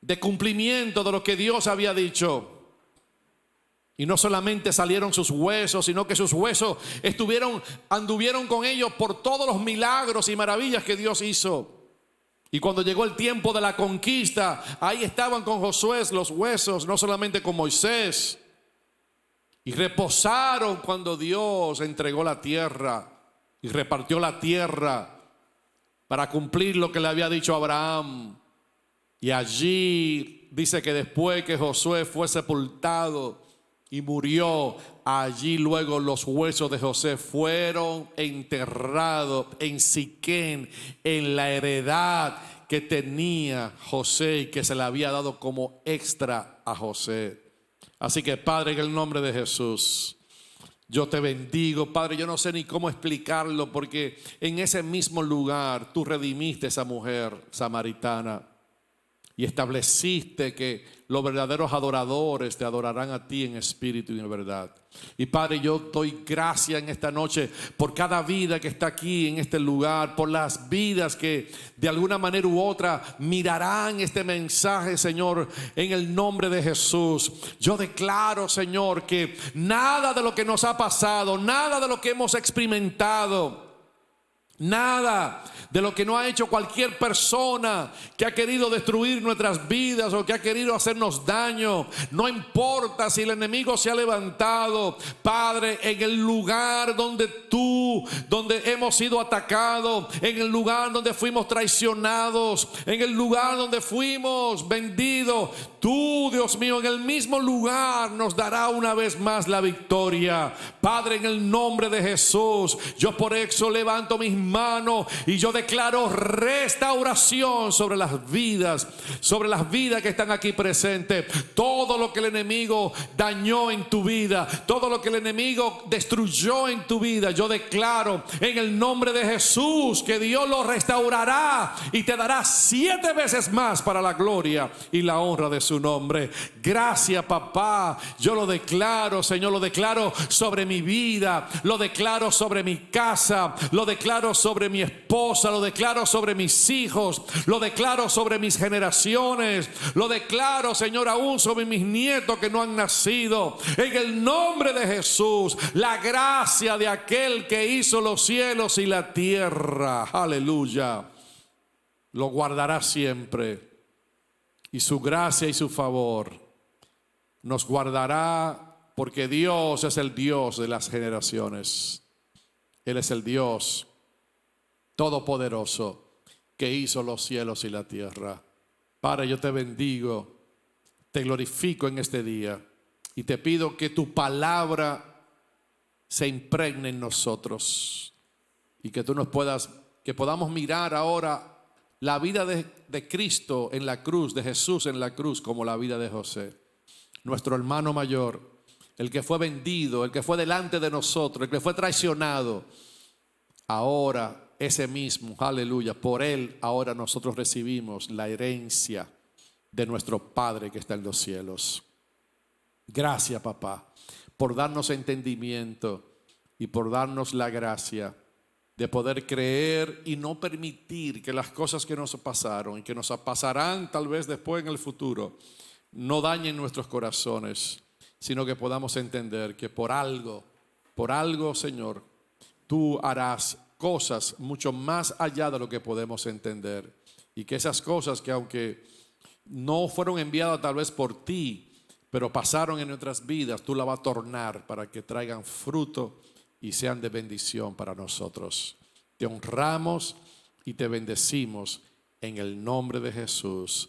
de cumplimiento de lo que Dios había dicho. Y no solamente salieron sus huesos, sino que sus huesos anduvieron con ellos por todos los milagros y maravillas que Dios hizo. Y cuando llegó el tiempo de la conquista, ahí estaban con Josué los huesos, no solamente con Moisés. Y reposaron cuando Dios entregó la tierra y repartió la tierra para cumplir lo que le había dicho a Abraham. Y allí dice que después que Josué fue sepultado y murió, allí luego los huesos de José fueron enterrados en Siquén, en la heredad que tenía José y que se le había dado como extra a José. Así que, Padre, en el nombre de Jesús, yo te bendigo. Padre, yo no sé ni cómo explicarlo, porque en ese mismo lugar tú redimiste a esa mujer samaritana y estableciste que los verdaderos adoradores te adorarán a ti en espíritu y en verdad. Y Padre, yo doy gracias en esta noche por cada vida que está aquí en este lugar, por las vidas que de alguna manera u otra mirarán este mensaje, Señor, en el nombre de Jesús. Yo declaro, Señor, que nada de lo que nos ha pasado, nada de lo que hemos experimentado, nada de lo que no ha hecho cualquier persona que ha querido destruir nuestras vidas o que ha querido hacernos daño, no importa si el enemigo se ha levantado, Padre, en el lugar donde hemos sido atacados, en el lugar donde fuimos traicionados, en el lugar donde fuimos vendidos, tú, Dios mío, en el mismo lugar nos dará una vez más la victoria. Padre, en el nombre de Jesús, yo por eso levanto mis manos y yo declaro restauración sobre las vidas que están aquí presentes. Todo lo que el enemigo dañó en tu vida, todo lo que el enemigo destruyó en tu vida, yo declaro en el nombre de Jesús que Dios lo restaurará y te dará 7 veces más para la gloria y la honra de su nombre. Gracias, papá. Yo lo declaro, Señor, lo declaro sobre mi vida, lo declaro sobre mi casa, lo declaro sobre mi esposa, lo declaro sobre mis hijos, lo declaro sobre mis generaciones, lo declaro, Señor, aún sobre mis nietos que no han nacido. En el nombre de Jesús, la gracia de aquel que hizo los cielos y la tierra, aleluya, lo guardará siempre. Y su gracia y su favor nos guardará, porque Dios es el Dios de las generaciones. Él es el Dios todopoderoso que hizo los cielos y la tierra. Padre, yo te bendigo, te glorifico en este día y te pido que tu palabra se impregne en nosotros y que que podamos mirar ahora la vida de Cristo en la cruz, de Jesús en la cruz, como la vida de José, nuestro hermano mayor, el que fue vendido, el que fue delante de nosotros, el que fue traicionado. Ahora ese mismo, aleluya, por él ahora nosotros recibimos la herencia de nuestro Padre que está en los cielos. Gracias, papá, por darnos entendimiento y por darnos la gracia de poder creer y no permitir que las cosas que nos pasaron y que nos pasarán tal vez después en el futuro no dañen nuestros corazones, sino que podamos entender que por algo, Señor, tú harás cosas mucho más allá de lo que podemos entender, y que esas cosas que aunque no fueron enviadas tal vez por ti, pero pasaron en nuestras vidas, tú la vas a tornar para que traigan fruto y sean de bendición para nosotros. Te honramos y te bendecimos en el nombre de Jesús.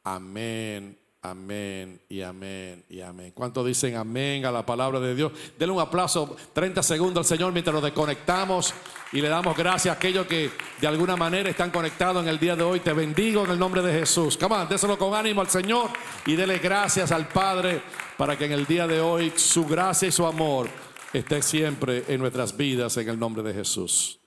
Amén. Amén y amén y amén. ¿Cuántos dicen amén a la palabra de Dios? Denle un aplauso, 30 segundos al Señor mientras nos desconectamos y le damos gracias a aquellos que de alguna manera están conectados en el día de hoy. Te bendigo en el nombre de Jesús. Come on, déselo con ánimo al Señor y dele gracias al Padre para que en el día de hoy su gracia y su amor esté siempre en nuestras vidas en el nombre de Jesús.